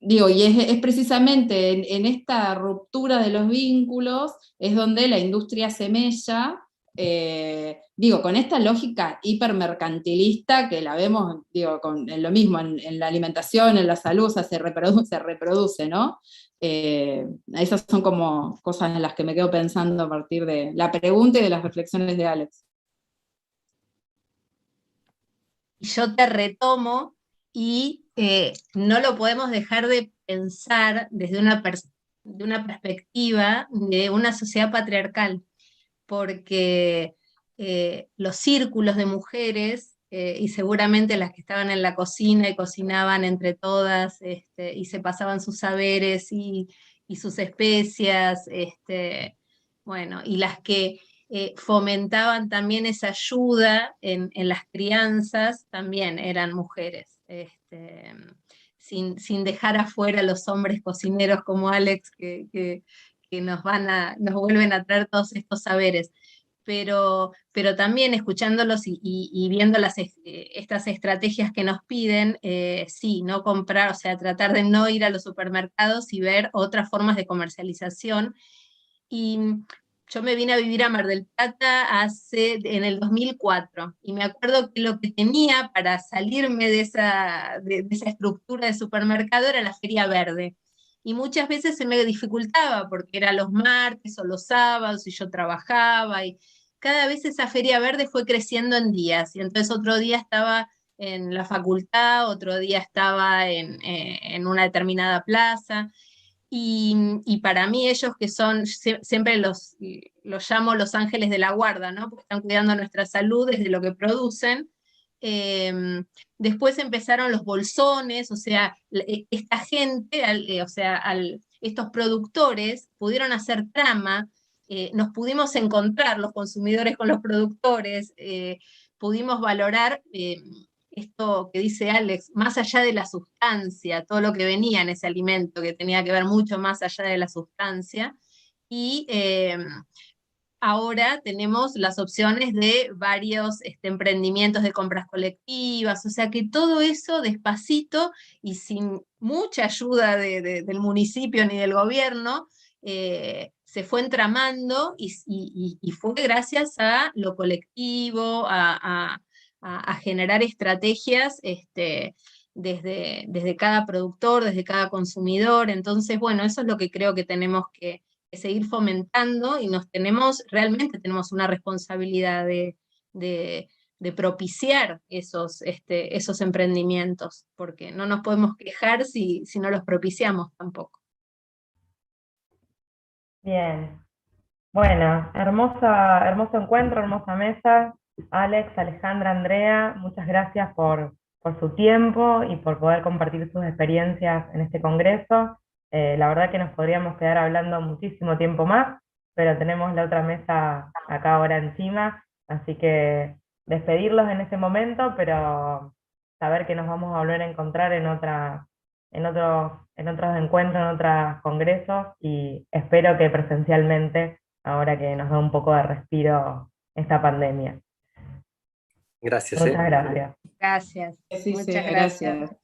Digo, y es precisamente en esta ruptura de los vínculos es donde la industria se mella, digo, con esta lógica hipermercantilista que la vemos, digo, en lo mismo, en la alimentación, en la salud, o sea, se reproduce, ¿no? Esas son como cosas en las que me quedo pensando a partir de la pregunta y de las reflexiones de Alex.
Yo te retomo y no lo podemos dejar de pensar desde una perspectiva de una sociedad patriarcal, porque los círculos de mujeres, y seguramente las que estaban en la cocina y cocinaban entre todas, y se pasaban sus saberes y sus especias, bueno, y las que fomentaban también esa ayuda en las crianzas, también eran mujeres, sin dejar afuera a los hombres cocineros como Alex, que nos vuelven a traer todos estos saberes. Pero también escuchándolos y viendo estas estrategias que nos piden, sí, no comprar, o sea, tratar de no ir a los supermercados y ver otras formas de comercialización. Y yo me vine a vivir a Mar del Plata en el 2004, y me acuerdo que lo que tenía para salirme de esa estructura de supermercado era la Feria Verde. Y muchas veces se me dificultaba porque era los martes o los sábados y yo trabajaba, y cada vez esa Feria Verde fue creciendo en días. Y entonces otro día estaba en la facultad, otro día estaba en una determinada plaza. Y para mí ellos que son, siempre los llamo los ángeles de la guarda, ¿no? Porque están cuidando nuestra salud desde lo que producen. Después empezaron los bolsones, o sea, esta gente, estos productores pudieron hacer trama, nos pudimos encontrar los consumidores con los productores, pudimos valorar esto que dice Alex, más allá de la sustancia, todo lo que venía en ese alimento, que tenía que ver mucho más allá de la sustancia, y ahora tenemos las opciones de varios emprendimientos de compras colectivas, o sea que todo eso despacito y sin mucha ayuda del municipio ni del gobierno, se fue entramando y fue gracias a lo colectivo, a generar estrategias desde cada productor, desde cada consumidor. Entonces, bueno, eso es lo que creo que tenemos que seguir fomentando, y realmente tenemos una responsabilidad de propiciar esos emprendimientos, porque no nos podemos quejar si no los propiciamos tampoco.
Bien. Bueno, hermoso encuentro, hermosa mesa. Alex, Alejandra, Andrea, muchas gracias por su tiempo y por poder compartir sus experiencias en este congreso. La verdad que nos podríamos quedar hablando muchísimo tiempo más, pero tenemos la otra mesa acá ahora encima, así que despedirlos en este momento, pero saber que nos vamos a volver a encontrar en otros encuentros, en otros congresos, y espero que presencialmente, ahora que nos da un poco de respiro esta pandemia.
Gracias.
Muchas gracias.
Gracias.
Sí,
Muchas
gracias.